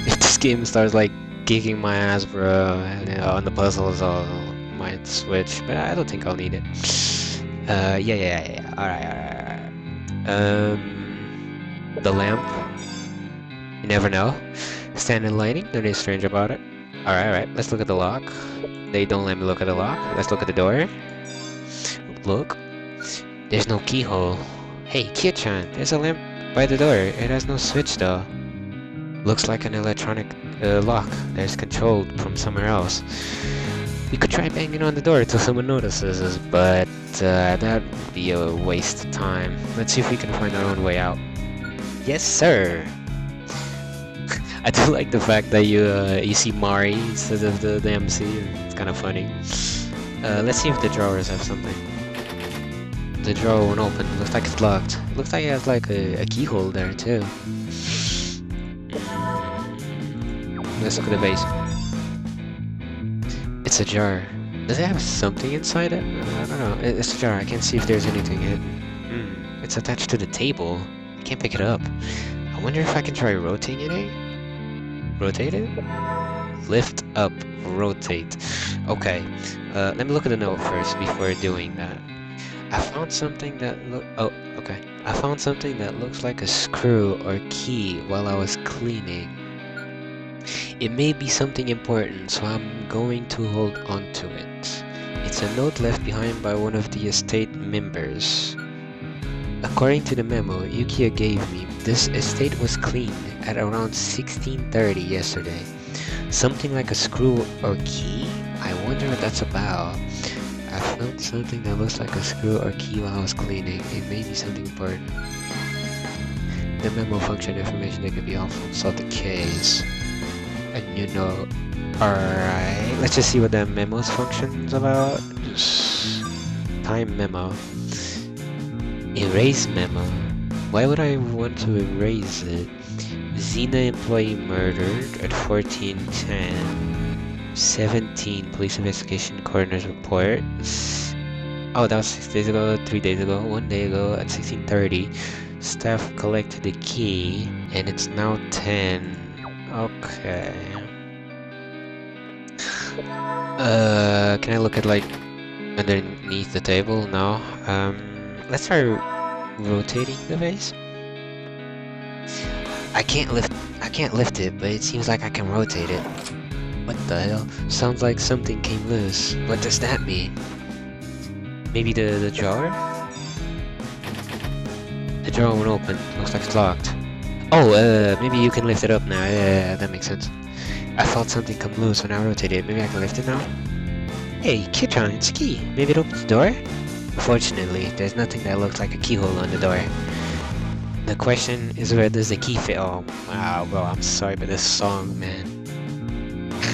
If this game starts like kicking my ass, bro, and, on the puzzles, I might switch, but I don't think I'll need it. Yeah. Alright. The lamp. You never know. Standard lighting, nothing strange about it. Alright. Let's look at the lock. They don't let me look at the lock. Let's look at the door. Look. There's no keyhole. Hey, Kyo-chan, there's a lamp by the door. It has no switch though. Looks like an electronic lock that's controlled from somewhere else. We could try banging on the door until someone notices us, but that would be a waste of time. Let's see if we can find our own way out. Yes, sir! I do like the fact that you see Mari instead of the MC. It's kind of funny. Let's see if the drawers have something. The drawer won't open. Looks like it's locked. Looks like it has like a keyhole there too. Let's look at the base. It's a jar. Does it have something inside it? I don't know. It's a jar. I can't see if there's anything in it. It's attached to the table. I can't pick it up. I wonder if I can try rotating it? Rotate it? Lift up. Rotate. Okay. Let me look at the note first before doing that. I found something that I found something that looks like a screw or key while I was cleaning. It may be something important, so I'm going to hold on to it. It's a note left behind by one of the estate members. According to the memo Yukiya gave me, this estate was cleaned at around 16:30 yesterday. Something like a screw or key? I wonder what that's about. I found something that looks like a screw or key while I was cleaning. It may be something important. The memo function information that could be helpful. Solve the case. A new note. Alright. Let's just see what the memo's function's about. Just time memo. Erase memo. Why would I want to erase it? Xena employee murdered at 14:10. 17 police investigation coroner's report. Oh, that was 6 days ago, 3 days ago, 1 day ago at 16:30. Staff collected the key and it's now 10. Okay. Can I look at like underneath the table? No. Let's try rotating the vase. I can't lift it, but it seems like I can rotate it. What the hell? Sounds like something came loose. What does that mean? Maybe the drawer? The drawer won't open. Looks like it's locked. Oh, maybe you can lift it up now. Yeah, that makes sense. I felt something come loose when I rotated it. Maybe I can lift it now? Hey, Kitron, it's a key. Maybe it opens the door? Unfortunately, there's nothing that looks like a keyhole on the door. The question is, where does the key fit? Oh, wow, bro, I'm sorry, but this song, man.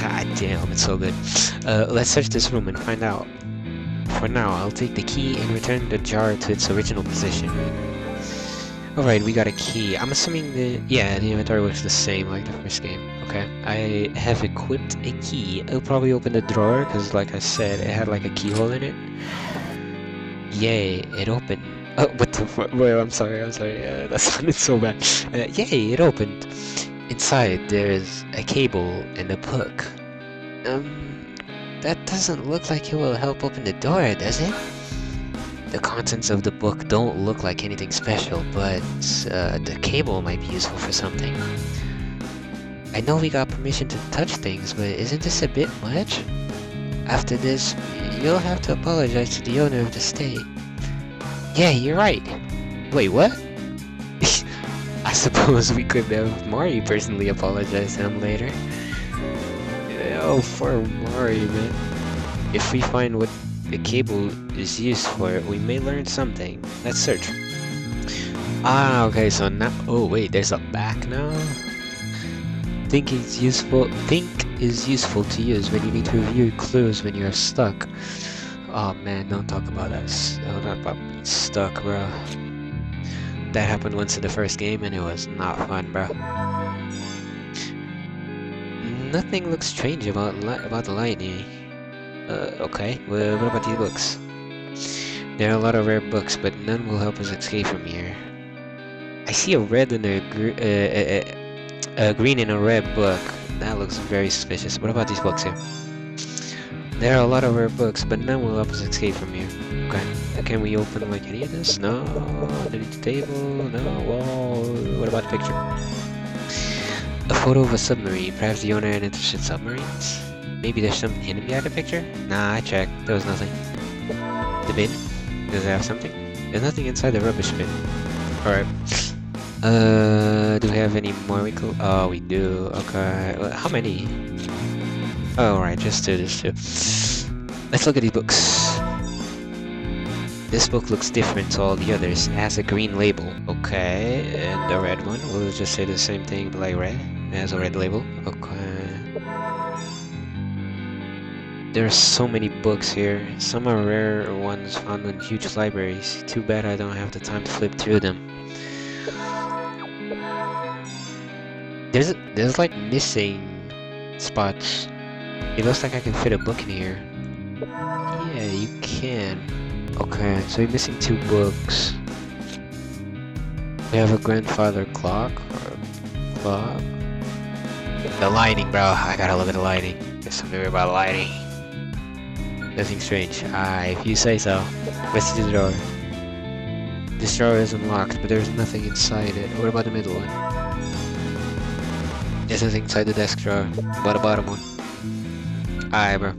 God damn, it's so good. Let's search this room and find out. For now, I'll take the key and return the jar to its original position. Alright, we got a key. I'm assuming the inventory works the same like the first game. Okay, I have equipped a key. It'll probably open the drawer, because like I said, it had like a keyhole in it. Yay, it opened. Oh, what the fuck? Well, I'm sorry, that sounded so bad. Yay, it opened. Inside, there's a cable and a book. That doesn't look like it will help open the door, does it? The contents of the book don't look like anything special, but the cable might be useful for something. I know we got permission to touch things, but isn't this a bit much? After this, you'll have to apologize to the owner of the estate. Yeah, you're right. Wait, what? I suppose we could have Mari personally apologize to him later. Oh, for Mari, man. If we find what the cable is used for, we may learn something. Let's search. Ah, okay, so now... Oh, wait, there's a back now? Think is useful to use when you need to review clues when you're stuck. Oh man, don't talk about us. Don't talk about being stuck, bro. That happened once in the first game and it was not fun, bro. Nothing looks strange about the lightning. Okay, well, what about these books? There are a lot of rare books, but none will help us escape from here. I see a red and a green and a red book. That looks very suspicious. What about these books here? There are a lot of rare books, but none will help us escape from here. Okay. Can we open like any of this? No. Underneath the table? No. Whoa. What about the picture? A photo of a submarine. Perhaps the owner had interest in submarines? Maybe there's some enemy at the picture? Nah, I checked. There was nothing. The bin? Does it have something? There's nothing inside the rubbish bin. Alright. Do we have any more we could... Oh, we do. Okay. Well, how many? Oh, alright, just two, Let's look at these books. This book looks different to all the others. It has a green label. Okay, and the red one. We'll just say the same thing, but like red. It has a red label. Okay. There are so many books here. Some are rare ones found in huge libraries. Too bad I don't have the time to flip through them. There's like missing spots. It looks like I can fit a book in here. Yeah, you can. Okay, so you're missing two books. We have a grandfather clock. Or clock. The lighting, bro. I gotta look at the lighting. There's something weird about lighting. Nothing strange. If you say so. Let's see the door. This drawer is unlocked, but there's nothing inside it. What about the middle one? There's nothing inside the desk drawer. What about the bottom one? Bro.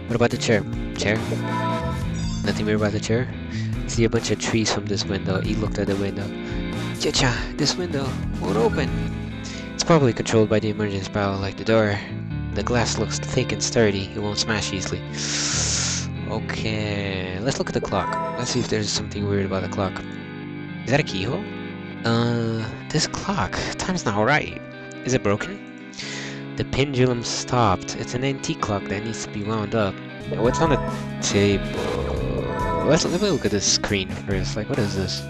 What about the chair? Chair? Nothing weird about the chair? See a bunch of trees from this window. He looked at the window. Cha-cha! This window won't open. It's probably controlled by the emergency power like the door. The glass looks thick and sturdy. It won't smash easily. Okay, let's look at the clock. Let's see if there's something weird about the clock. Is that a keyhole? This clock. Time's not right. Is it broken? The pendulum stopped. It's an antique clock that needs to be wound up. What's on the table? Let me look at the screen first. Like, what is this?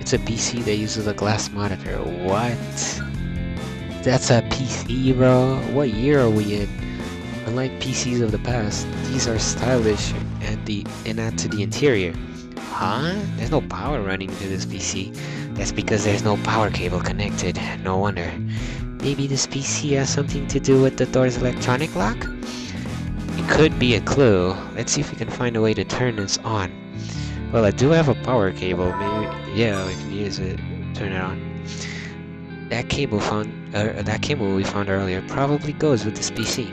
It's a PC that uses a glass monitor. What? That's a PC, bro? What year are we in? Unlike PCs of the past, these are stylish and add to the interior. Huh? There's no power running to this PC. That's because there's no power cable connected. No wonder. Maybe this PC has something to do with the door's electronic lock? It could be a clue. Let's see if we can find a way to turn this on. Well, I do have a power cable. Maybe, yeah, we can use it. Turn it on. That cable we found earlier probably goes with this PC.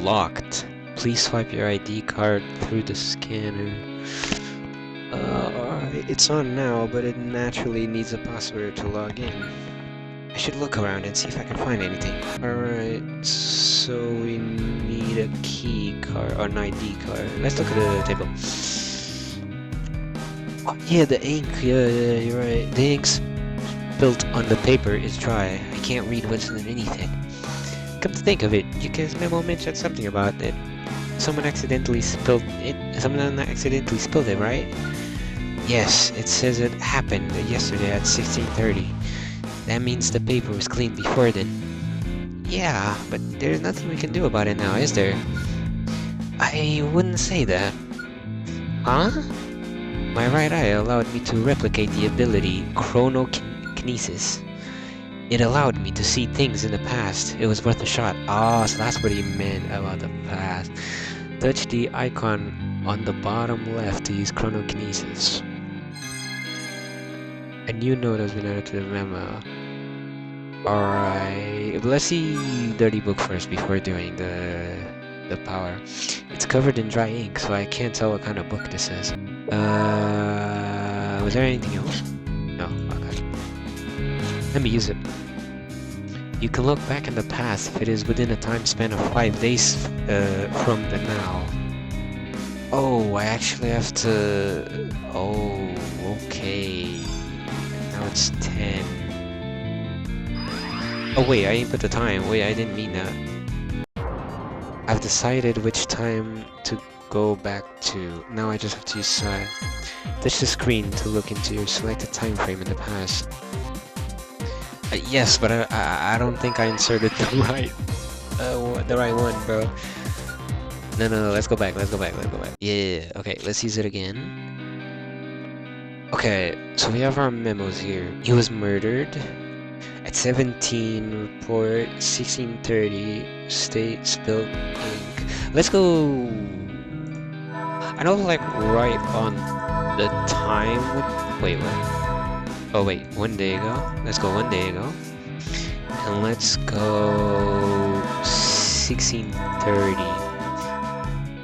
Locked. Please swipe your ID card through the scanner. Alright, it's on now, but it naturally needs a password to log in. I should look around and see if I can find anything. Alright, so we need a key card, or an ID card. Let's look at the table. Oh, yeah, the ink, yeah, you're right. The ink's spilled on the paper is dry. I can't read what's underneath it. Come to think of it, Yuka's memo mentioned something about it. Someone accidentally spilled it, right? Yes, it says it happened yesterday at 16:30. That means the paper was cleaned before then. Yeah, but there's nothing we can do about it now, is there? I wouldn't say that. Huh? My right eye allowed me to replicate the ability chronokinesis. It allowed me to see things in the past. It was worth a shot. Ah, so that's what he meant about the past. Touch the icon on the bottom left to use chronokinesis. A new note has been added to the memo. Alright, let's see Dirty Book first before doing the power. It's covered in dry ink, so I can't tell what kind of book this is. Was there anything else? No, okay. Let me use it. You can look back in the past if it is within a time span of 5 days from the now. Oh, I actually have to... Oh, okay. Now it's 10. Oh wait, I didn't put the time. Wait, I didn't mean that. I've decided which time to go back to. Now I just have to use side. Touch the screen to look into your selected time frame in the past. Yes, but I don't think I inserted the right one, bro. No, let's go back. Yeah, okay, let's use it again. Okay, so we have our memos here. He was murdered at 17, report 16:30, state spilled ink. Let's go. I know, like, right on the time. Wait, what? Oh wait, 1 day ago. Let's go 1 day ago. And let's go 16:30.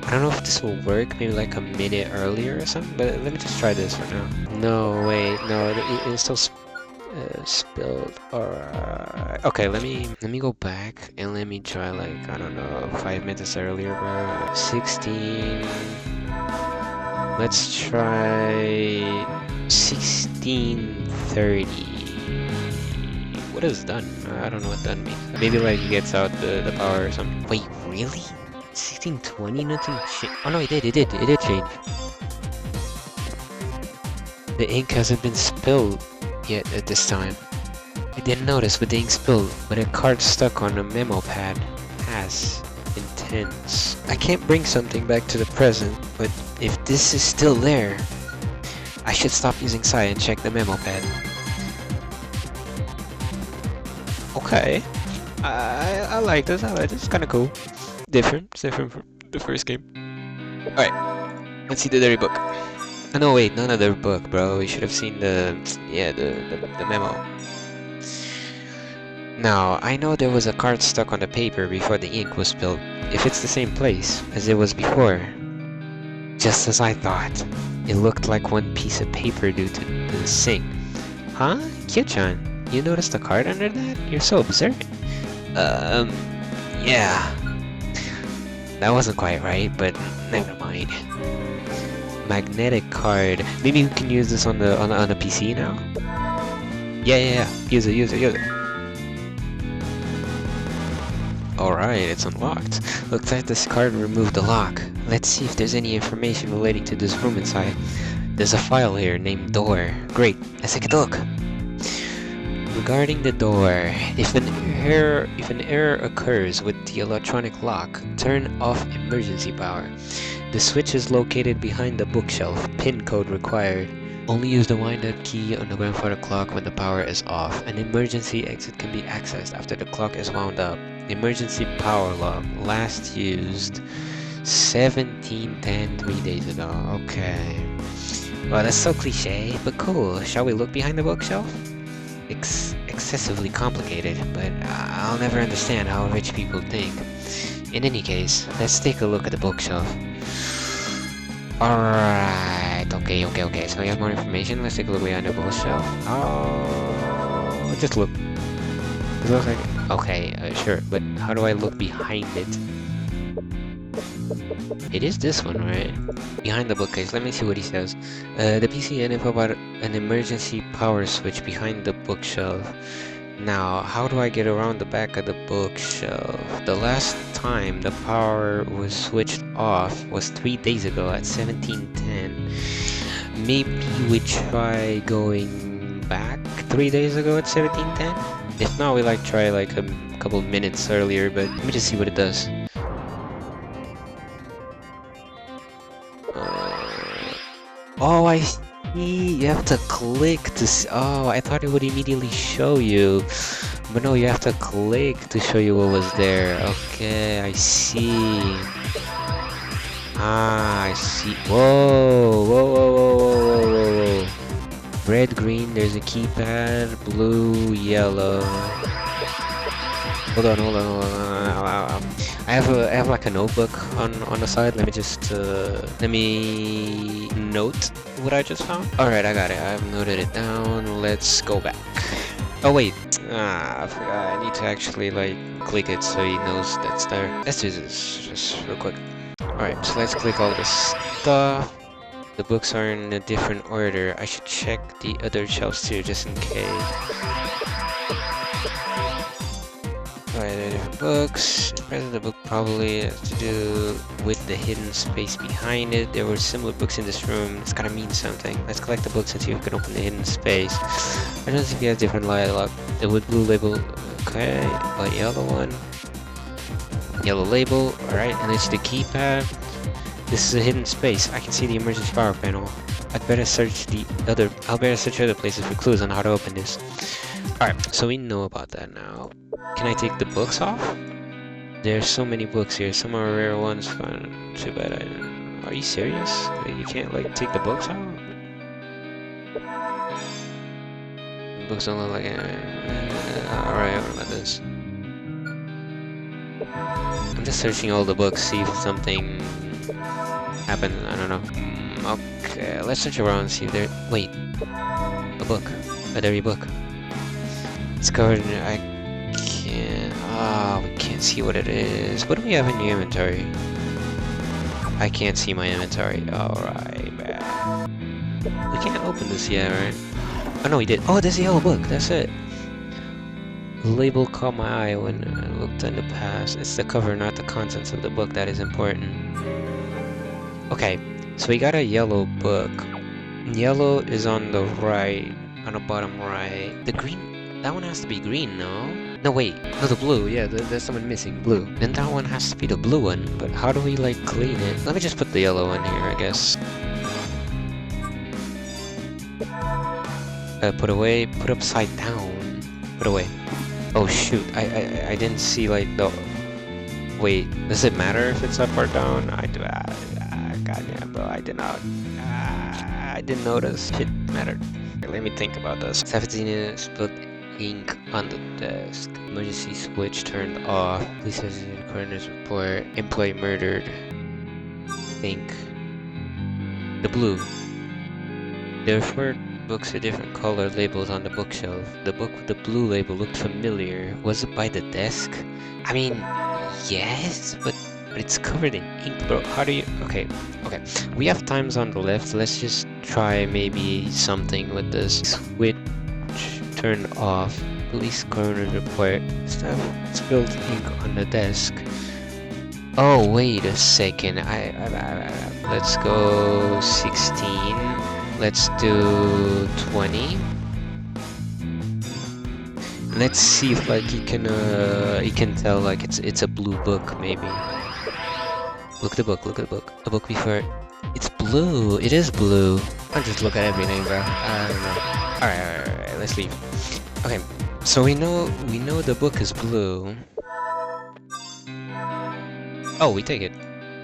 I don't know if this will work, maybe like a minute earlier or something, but let me just try this for now. No, wait, no, it's still spilled. Alright. Okay, let me go back and let me try, like, I don't know, 5 minutes earlier, bro. 16. Let's try 16:30. What is done? I don't know what done means. Maybe like it gets out the power or something. Wait, really? 16:20? Nothing changed. Oh no, it did change. The ink hasn't been spilled yet at this time. I didn't notice with the ink spilled, but a card stuck on a memo pad has. Intense. I can't bring something back to the present, but if this is still there, I should stop using Psi and check the memo pad. Okay. I like this, It's kinda cool. It's different from the first game. Alright. Let's see the dirty book. Oh, no, wait, not another book, bro. We should have seen the memo. Now, I know there was a card stuck on the paper before the ink was spilled. If it's the same place as it was before. Just as I thought. It looked like one piece of paper due to the sink. Huh? Kyo-chan, you noticed the card under that? You're so observant. Yeah. That wasn't quite right, but never mind. Magnetic card. Maybe we can use this on the PC now? Yeah. Use it. Alright, it's unlocked. Looks like this card removed the lock. Let's see if there's any information relating to this room inside. There's a file here named Door. Great, let's take a look. Regarding the door, if an error occurs with the electronic lock, turn off emergency power. The switch is located behind the bookshelf. PIN code required. Only use the wind-up key on the grandfather clock when the power is off. An emergency exit can be accessed after the clock is wound up. Emergency power lock. Last used 17:10, 3 days ago. Okay. Well, that's so cliche, but cool. Shall we look behind the bookshelf? Excessively complicated, but I'll never understand how rich people think. In any case, let's take a look at the bookshelf. Alright, Okay. So we have more information. Let's take a look behind the bookshelf. Oh, just look. It looks like... Okay, sure. But how do I look behind it? It is this one, right? Behind the bookcase. Let me see what he says. The PC had info about an emergency power switch behind the bookshelf. Now, how do I get around the back of the bookshelf? The last time the power was switched off was 3 days ago at 1710. Maybe we try going back 3 days ago at 1710? If not, we try a couple minutes earlier, but let me just see what it does. Oh, I see. You have to click to see. Oh, I thought it would immediately show you. But no, you have to click to show you what was there. Okay, I see. Ah, I see. Whoa. Red, green, there's a keypad. Blue, yellow. Hold on. I have like a notebook on the side. Let me just let me note what I just found. All right, I got it. I've noted it down. Let's go back. Oh wait, I forgot. I need to actually click it so he knows that's there. Let's do this just real quick. All right, so let's click all this stuff. The books are in a different order. I should check the other shelves too, just in case. Alright, there are different books. The book probably has to do with the hidden space behind it. There were similar books in this room. It's gotta mean something. Let's collect the books and see if we can open the hidden space. I don't think he has different dialogue. The wood blue label. Okay, a yellow one. Yellow label. Alright, and it's the keypad. This is a hidden space. I can see the emergency power panel. I'll better search other places for clues on how to open this. Alright, so we know about that now. Can I take the books off? There's so many books here. Some are rare ones. Fun. Too bad Are you serious? You can't take the books out? The books don't look like alright, what about this? I'm just searching all the books, see if something happened. I don't know. Okay, let's search around and see if there... Wait. A book. A dirty book. It's covered in... I can't... we can't see what it is. What do we have in the inventory? I can't see my inventory. Alright, man. We can't open this yet, right? Oh, no, we did. Oh, there's a yellow book. That's it. The label caught my eye when I looked in the past. It's the cover, not the contents of the book that is important. Okay, so we got a yellow book. Yellow is on the right, on the bottom right. The green... That one has to be green, no? No, wait. No, the blue. Yeah, there's someone missing. Blue. Then that one has to be the blue one. But how do we, clean it? Let me just put the yellow one here, I guess. Put away. Put upside down. Put away. Oh, shoot. I didn't see, the... Wait. Does it matter if it's up or down? Goddamn, bro. I did not... I didn't notice. It mattered. Let me think about this. 17 is spilled ink on the desk. Emergency switch turned off. Police has a coroner's report. Employee murdered. Think. The blue. There were 4 books with different color labels on the bookshelf. The book with the blue label looked familiar. Was it by the desk? I mean, yes, but it's covered in ink, bro. How do you... Okay. We have times on the left. Let's just try maybe something with this. Switch turned off. Police coroner report. Stuff spilled ink on the desk. Oh, wait a second. Let's go 16. Let's do 20. Let's see if he can tell it's a blue book maybe. Look at the book. The book before it. It's blue. It is blue. I'll just look at everything, bro. I don't know. Alright, let's leave. Okay, so we know the book is blue. Oh, we take it.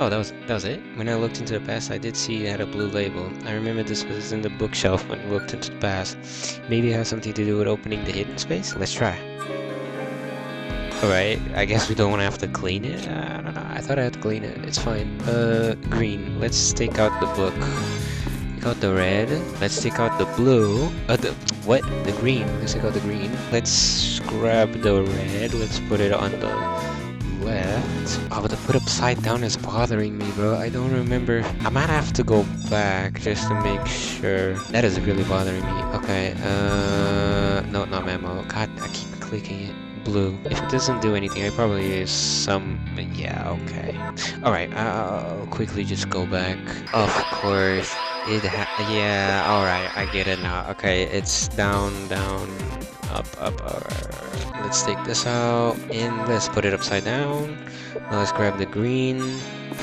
Oh, that was it? When I looked into the past, I did see it had a blue label. I remember this was in the bookshelf when I looked into the past. Maybe it has something to do with opening the hidden space? Let's try. Alright, I guess we don't want to have to clean it. I don't know. I thought I had to clean it. It's fine. Green. Let's take out the book. Take out the red. Let's take out the blue. What? The green. Let's take out the green. Let's grab the red. Let's put it on the left. Oh, but the put upside down is bothering me, bro. I don't remember. I might have to go back just to make sure. That is really bothering me. Okay, no, not memo. God, I keep clicking it. Blue. If it doesn't do anything, I probably use some... Yeah, okay. Alright, I'll quickly just go back. Of course, yeah, alright, I get it now. Okay, it's down, down, up, alright. Let's take this out, and let's put it upside down. Now let's grab the green,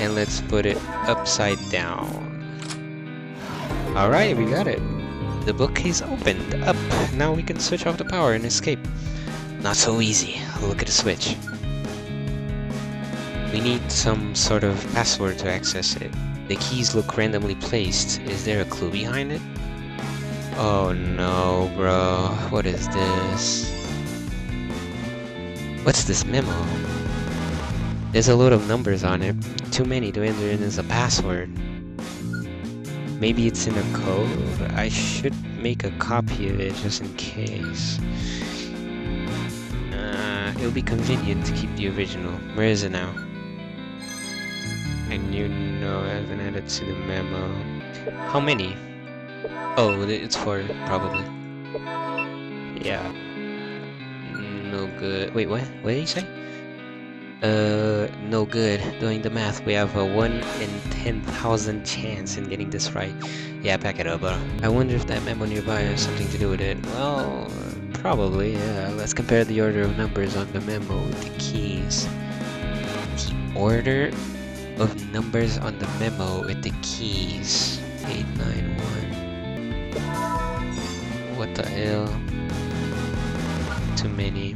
and let's put it upside down. Alright, we got it. The bookcase opened up. Now we can switch off the power and escape. Not so easy. Look at the switch. We need some sort of password to access it. The keys look randomly placed. Is there a clue behind it? Oh no, bro. What is this? What's this memo? There's a load of numbers on it. Too many to enter in as a password. Maybe it's in a code? I should make a copy of it just in case. It'll be convenient to keep the original. Where is it now? And you know I haven't added to the memo. How many? Oh, it's 4, probably. Yeah. No good. Wait, what? What did you say? No good. Doing the math, we have a 1 in 10,000 chance in getting this right. Yeah, pack it up, bro. I wonder if that memo nearby has something to do with it. Well, probably, yeah. Let's compare the order of numbers on the memo with the keys. The order of numbers on the memo with the keys. 891. What the hell? Too many.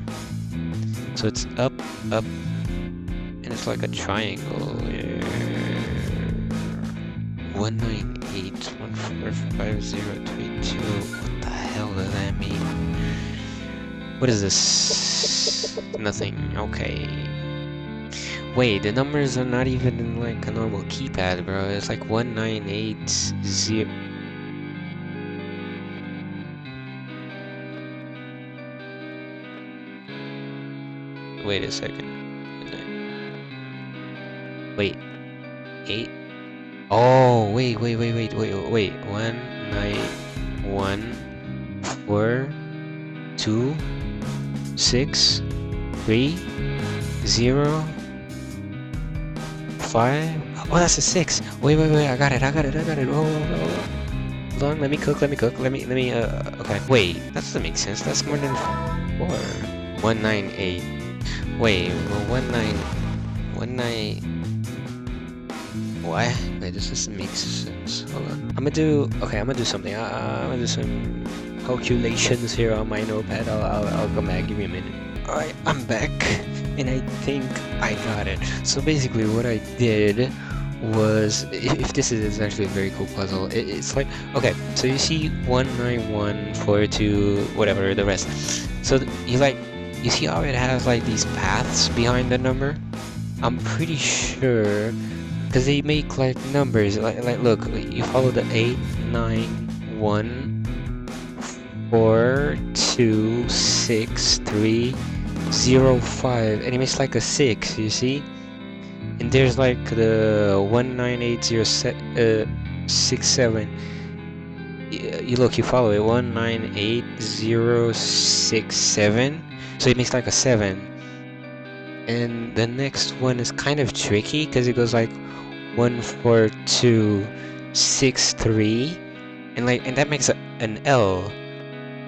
So it's up, up, and it's like a triangle. Yeah. 198145032. What the hell does that mean? What is this? Nothing. Okay. Wait, the numbers are not even in like a normal keypad, bro. It's like 1980. Wait a second. Wait. 8. Oh, wait. 191426305. Oh, that's a 6. Wait, I got it. Oh. Hold on, let me cook. Okay. Wait, that doesn't make sense. That's more than 4. 198. Wait, well, 19. What? Wait, this doesn't make sense. Hold on. I'm gonna do something. I'm gonna do some calculations here on my notepad. I'll come back. Give me a minute. Alright, I'm back, and I think I got it. So basically, what I did was, if this is actually a very cool puzzle, it's like, okay, so you see 19142, whatever, the rest. So you see how it has like these paths behind the number? I'm pretty sure, because they make like numbers, like look, you follow the 891426305, and it makes like a 6, you see? And there's like the 19807. You look, you follow it, 198067. So it makes like a 7. And the next one is kind of tricky because it goes like 14263, and that makes an L.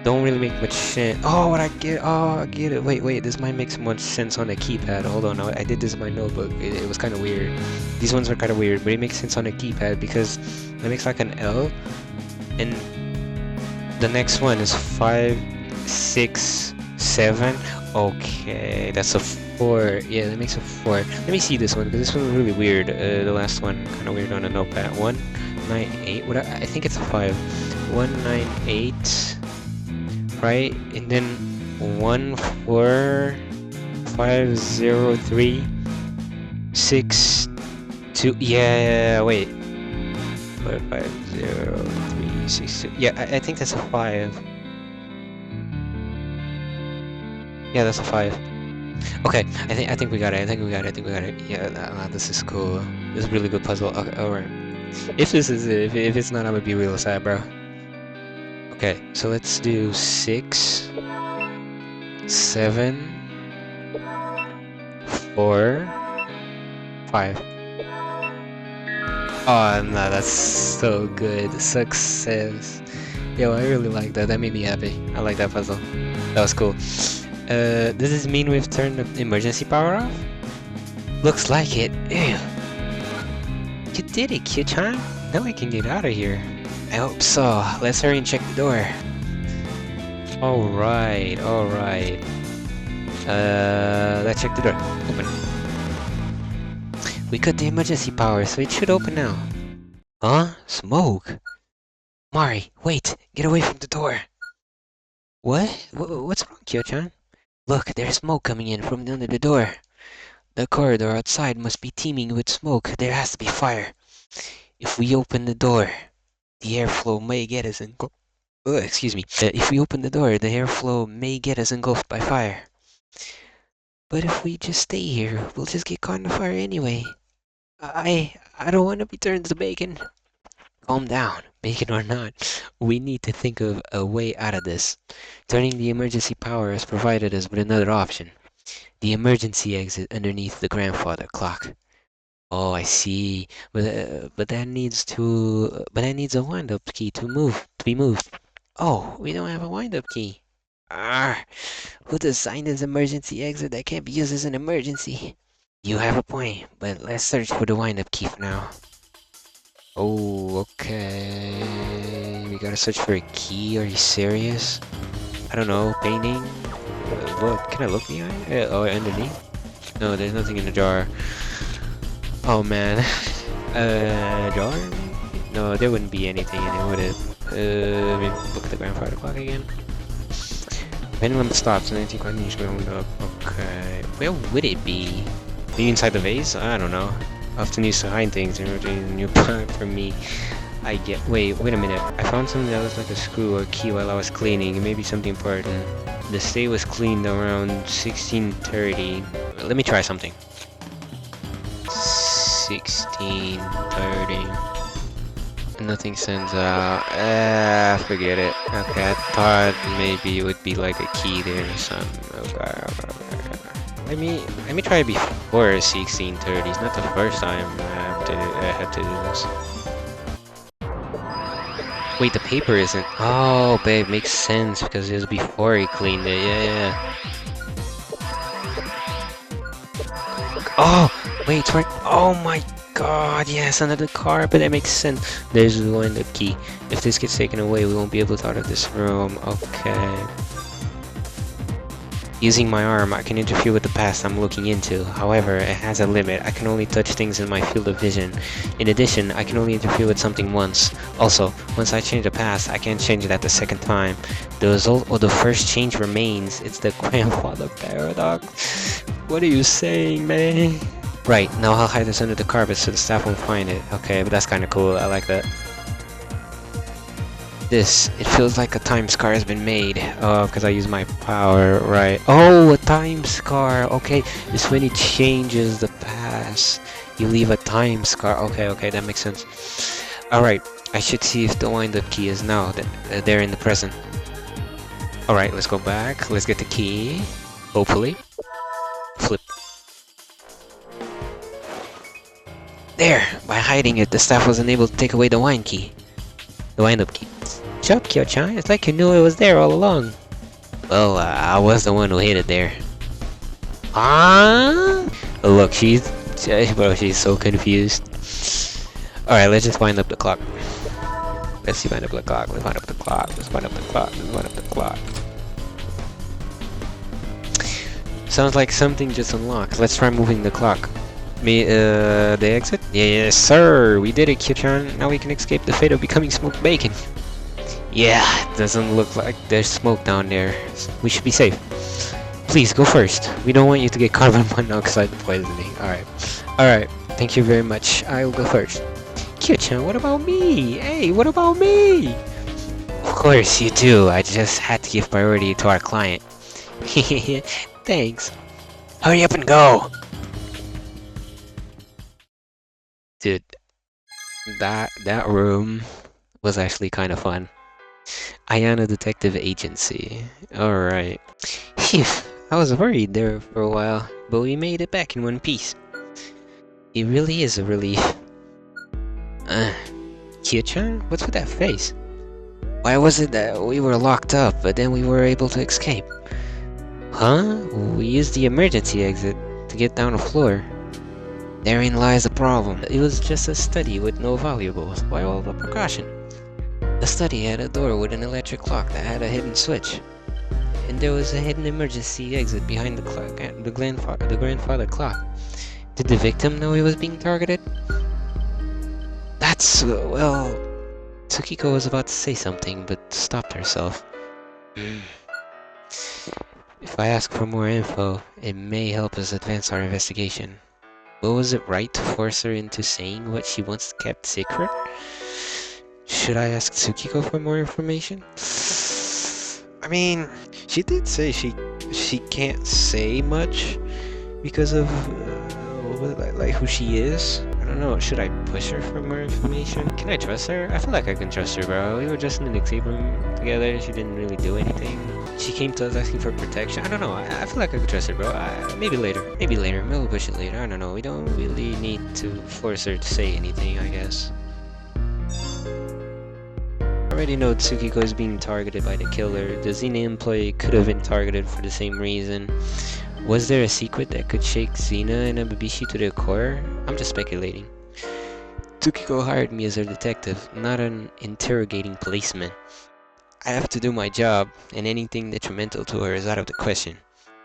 Don't really make much sense. Oh, what I get? Oh, I get it. Wait. This might make so much sense on the keypad. Hold on. I did this in my notebook. It was kind of weird. These ones are kind of weird, but it makes sense on the keypad because it makes like an L, and the next one is 567. Okay, that's a 4. Yeah, that makes a 4. Let me see this one, because this one was really weird. The last one, kind of weird on a notepad. 198. What? I think it's a 5. 198. Right, and then 1450362. Yeah, wait. 503. 6, yeah, I think that's a 5. Yeah, that's a 5. Okay, I think we got it. I think we got it. I think we got it. Yeah, this is cool. This is a really good puzzle. Okay, alright. If this is it, if it's not, I'm gonna be real sad, bro. Okay, so let's do 6, 7, 4, 5. Oh no, that's so good. Success. Yo, I really like that. That made me happy. I like that puzzle. That was cool. Does this mean we've turned the emergency power off? Looks like it. Ew. You did it, Q-chan. Now we can get out of here. I hope so. Let's hurry and check the door. Alright, alright. Let's check the door. Open. We cut the emergency power, so it should open now. Huh? Smoke? Mari, wait! Get away from the door! What? What's wrong, Kyo-chan? Look, there's smoke coming in from under the door. The corridor outside must be teeming with smoke. There has to be fire. If we open the door, the airflow may get us engulfed. Excuse me. If we open the door, the airflow may get us engulfed by fire. But if we just stay here, we'll just get caught in the fire anyway. I don't want to be turned to bacon. Calm down, bacon or not. We need to think of a way out of this. Turning the emergency power has provided us with another option. The emergency exit underneath the grandfather clock. Oh, I see. But that needs a wind-up key to be moved. Oh, we don't have a wind-up key. Who designed this emergency exit that can't be used as an emergency? You have a point, but let's search for the wind-up key for now. Oh, okay. We gotta search for a key. Are you serious? I don't know. Painting? Look, can I look behind? Oh, underneath? No, there's nothing in the jar. Oh man. Jar? No, there wouldn't be anything in it, would it? Maybe look at the grandfather clock again. Pendulum stops and anything continues going up. Okay. Where would it be? Maybe inside the vase? I don't know. Often used to hide things in a new part for me. I get. Wait a minute. I found something that looks like a screw or key while I was cleaning. It may be something important. The stay was cleaned around 1630. Let me try something. 1630. Nothing sends out. Forget it. Okay, I thought maybe it would be like a key there or something. Okay. Let me try before 1630. It's not the first time I had to do this. Wait, the paper isn't. Oh, babe, makes sense because it was before he cleaned it. Yeah. Oh, wait, it's right. Oh my God, yes, under the carpet. That makes sense. There's the wind-up key. If this gets taken away, we won't be able to out of this room. Okay. Using my arm, I can interfere with the past I'm looking into. However, it has a limit. I can only touch things in my field of vision. In addition, I can only interfere with something once. Also, once I change the past, I can't change it at the second time. The result of the first change remains. It's the grandfather paradox. What are you saying, man? Right, now I'll hide this under the carpet so the staff won't find it. Okay, but that's kind of cool. I like that. It feels like a time scar has been made. Oh, because I use my power, right? Oh, a time scar. Okay, it's when it changes the past. You leave a time scar. Okay, that makes sense. Alright, I should see if the wind-up key is now there in the present. Alright, let's go back. Let's get the key. Hopefully. Flip. There! By hiding it, the staff was unable to take away the wind-up key. Shut up, Kyo-chan. It's like you knew it was there all along. Well, I was the one who hid it there. Ah! Look, she's so confused. Alright, let's just wind up the clock. Let's wind up the clock. Sounds like something just unlocked. Let's try moving the clock. The exit? Yes, sir! We did it, Kyo-chan. Now we can escape the fate of becoming smoked bacon. Yeah, it doesn't look like there's smoke down there. We should be safe. Please, go first. We don't want you to get carbon monoxide poisoning. Alright. Thank you very much. I will go first. Kyo-chan, what about me? Hey, what about me? Of course you do. I just had to give priority to our client. Thanks. Hurry up and go! Dude, that room was actually kind of fun. Ayana Detective Agency. Alright. Phew, I was worried there for a while, but we made it back in one piece. It really is a relief. Kyo-chan? What's with that face? Why was it that we were locked up, but then we were able to escape? Huh? We used the emergency exit to get down the floor. Therein lies the problem. It was just a study with no valuables. Why all the precaution? The study had a door with an electric lock that had a hidden switch. And there was a hidden emergency exit behind the clock, the grandfather clock. Did the victim know he was being targeted? That's, well... Tsukiko was about to say something, but stopped herself. If I ask for more info, it may help us advance our investigation. But was it right to force her into saying what she once kept secret? Should I ask Tsukiko for more information? I mean, she did say she can't say much because of like who she is. I don't know. Should I push her for more information? Can I trust her? I feel like I can trust her, bro. We were just in the escape room together. She didn't really do anything. She came to us asking for protection. I don't know. I feel like I can trust her, bro. Maybe later. Maybe later. Maybe we'll push it later. I don't know. We don't really need to force her to say anything, I guess. I already know Tsukiko is being targeted by the killer. The Xena employee could have been targeted for the same reason. Was there a secret that could shake Xena and Ababishi to their core? I'm just speculating. Tsukiko hired me as her detective, not an interrogating policeman. I have to do my job, and anything detrimental to her is out of the question.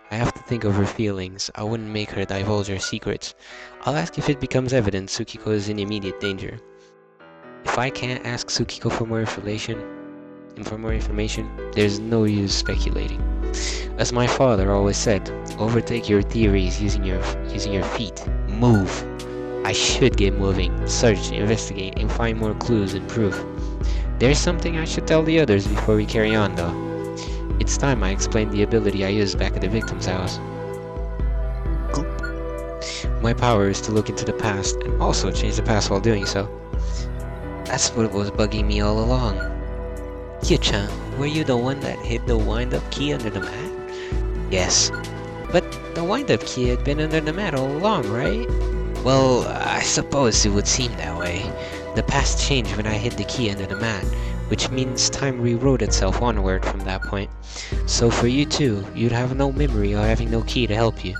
I have to think of her feelings. I wouldn't make her divulge her secrets. I'll ask if it becomes evident Tsukiko is in immediate danger. If I can't ask Tsukiko for more information, there's no use speculating. As my father always said, overtake your theories using your feet. Move. I should get moving, search, investigate, and find more clues and proof. There's something I should tell the others before we carry on, though. It's time I explained the ability I used back at the victim's house. My power is to look into the past and also change the past while doing so. That's what was bugging me all along. Kyo-chan, were you the one that hid the wind-up key under the mat? Yes. But the wind-up key had been under the mat all along, right? Well, I suppose it would seem that way. The past changed when I hid the key under the mat, which means time rewrote itself onward from that point. So for you too, you'd have no memory or having no key to help you.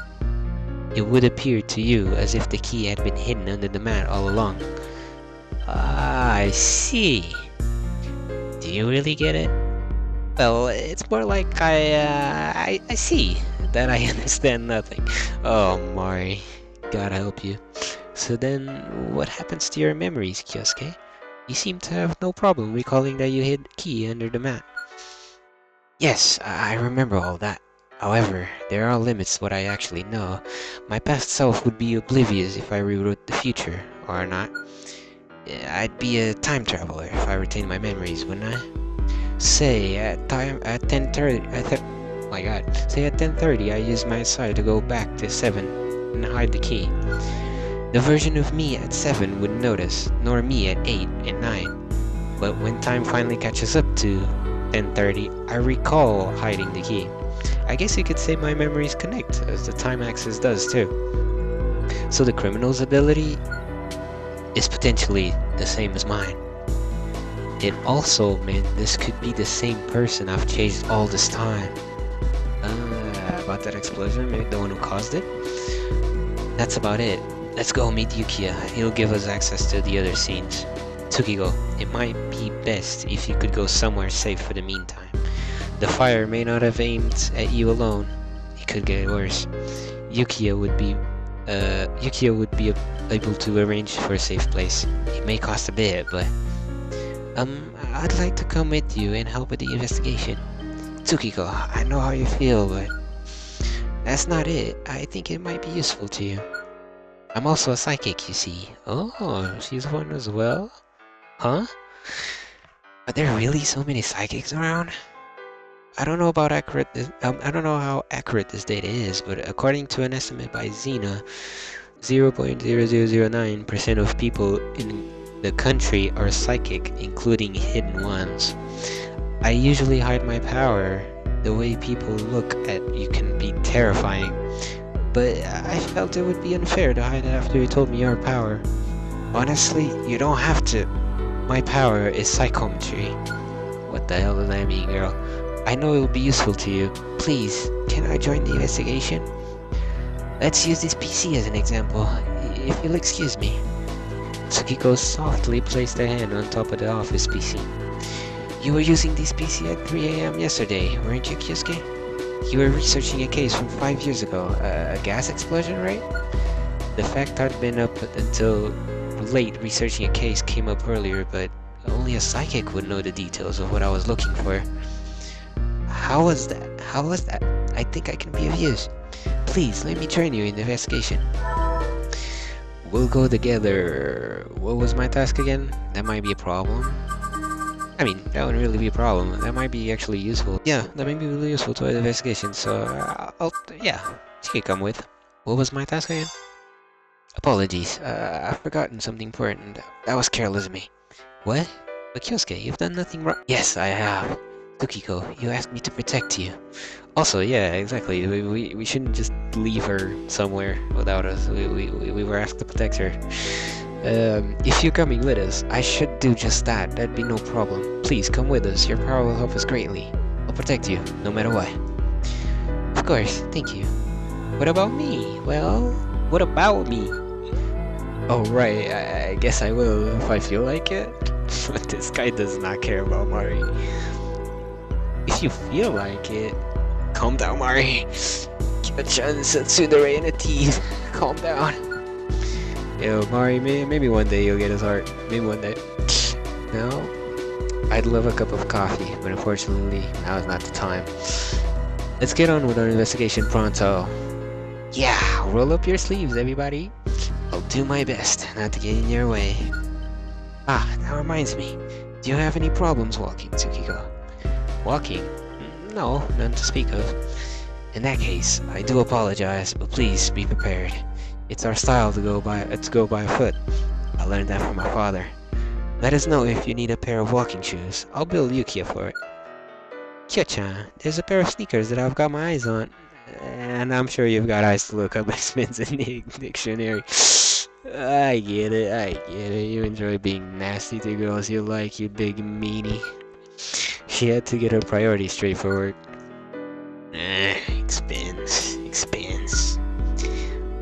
It would appear to you as if the key had been hidden under the mat all along. Ah, I see. Do you really get it? Well, it's more like I see that I understand nothing. Oh, Mari. God help you. So then, what happens to your memories, Kyosuke? You seem to have no problem recalling that you hid the key under the mat. Yes, I remember all that. However, there are limits to what I actually know. My past self would be oblivious if I rewrote the future, or not. I'd be a time traveler if I retained my memories, wouldn't I? Say at 10:30. Say at 10:30, I use my side to go back to 7 and hide the key. The version of me at 7 wouldn't notice, nor me at 8 and 9. But when time finally catches up to 10:30, I recall hiding the key. I guess you could say my memories connect, as the time axis does too. So the criminal's ability is potentially the same as mine. It also meant this could be the same person I've chased all this time. About that explosion, maybe the one who caused it? That's about it. Let's go meet Yukiya. He'll give us access to the other scenes. Tsukiko, it might be best if you could go somewhere safe for the meantime. The fire may not have aimed at you alone. It could get worse. Yukiya would be able to arrange for a safe place. It may cost a bit, but I'd like to come with you and help with the investigation. Tsukiko, I know how you feel, but that's not it. I think it might be useful to you. I'm also a psychic, you see. Oh, she's one as well? Huh? Are there really so many psychics around? I don't know about I don't know how accurate this data is, but according to an estimate by Xena, 0.0009% of people in the country are psychic, including hidden ones. I usually hide my power. The way people look at you can be terrifying, but I felt it would be unfair to hide it after you told me your power. Honestly, you don't have to. My power is psychometry. What the hell does that mean, girl? I know it will be useful to you. Please, can I join the investigation? Let's use this PC as an example, if you'll excuse me. Tsukiko softly placed a hand on top of the office PC. You were using this PC at 3 AM yesterday, weren't you, Kyosuke? You were researching a case from 5 years ago, a gas explosion, right? The fact I'd been up until late researching a case came up earlier, but only a psychic would know the details of what I was looking for. How was that? How was that? I think I can be of use. Please, let me join you in the investigation. We'll go together. What was my task again? That might be a problem. I mean, that wouldn't really be a problem. That might be actually useful. Yeah, that might be really useful to the investigation, so yeah, she can come with. What was my task again? Apologies, I've forgotten something important. That was careless of me. What? But Kyosuke, you've done nothing wrong. Yes, I have. Tsukiko, you asked me to protect you. Also, yeah, exactly. We shouldn't just leave her somewhere without us. We were asked to protect her. If you're coming with us, I should do just that. That'd be no problem. Please come with us. Your power will help us greatly. I'll protect you, no matter what. Of course, thank you. What about me? Well, what about me? Oh right, I guess I will if I feel like it. But this guy does not care about Mari. If you feel like it, calm down, Mari. Kyo-chan, Satsudere, and a teeth. Calm down. Yo, Mari, maybe one day you'll get his heart. Maybe one day. No? I'd love a cup of coffee, but unfortunately, now is not the time. Let's get on with our investigation pronto. Yeah, roll up your sleeves, everybody. I'll do my best not to get in your way. Ah, that reminds me. Do you have any problems walking, Tsukiko? Walking? No, none to speak of. In that case, I do apologize, but please be prepared. It's our style to go by foot. I learned that from my father. Let us know if you need a pair of walking shoes. I'll bill Yukia for it. Kyo-chan, there's a pair of sneakers that I've got my eyes on. And I'm sure you've got eyes to look up expense in the dictionary. I get it. You enjoy being nasty to girls you like, you big meanie. She had to get her priorities straight for work. Expense.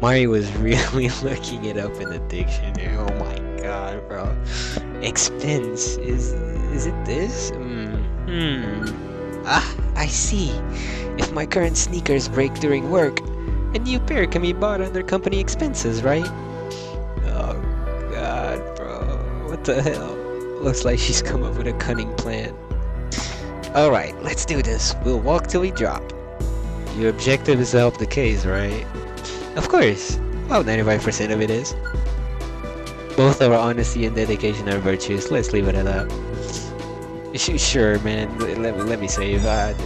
Mari was really looking it up in the dictionary. Oh my god, bro. Expense. Is it this? Ah, I see. If my current sneakers break during work, a new pair can be bought under company expenses, right? Oh god, bro. What the hell? Looks like she's come up with a cunning plan. Alright, let's do this. We'll walk till we drop. Your objective is to help the case, right? Of course. About 95% of it is. Both our honesty and dedication are virtues. Let's leave it at that. Sure, man. Let me save. What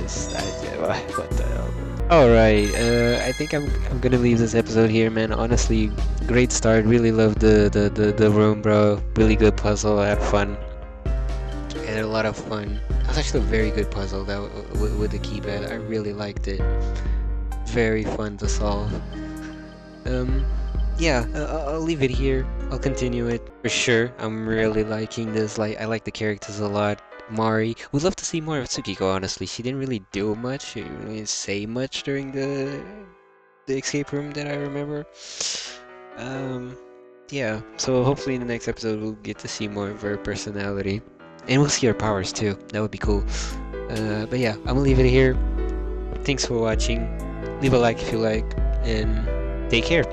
the hell? Alright, I think I'm gonna leave this episode here, man. Honestly, great start. Really loved the room, bro. Really good puzzle. I had fun. I had a lot of fun. That was actually a very good puzzle that with the keypad. I really liked it. Very fun to solve. Yeah, I'll leave it here. I'll continue it for sure. I'm really liking this. I like the characters a lot. Mari. Would love to see more of Tsukiko, honestly. She didn't really do much. She didn't really say much during the escape room that I remember. Yeah. So hopefully in the next episode we'll get to see more of her personality. And we'll see her powers too. That would be cool. But yeah, I'm gonna leave it here. Thanks for watching. Leave a like if you like. And take care.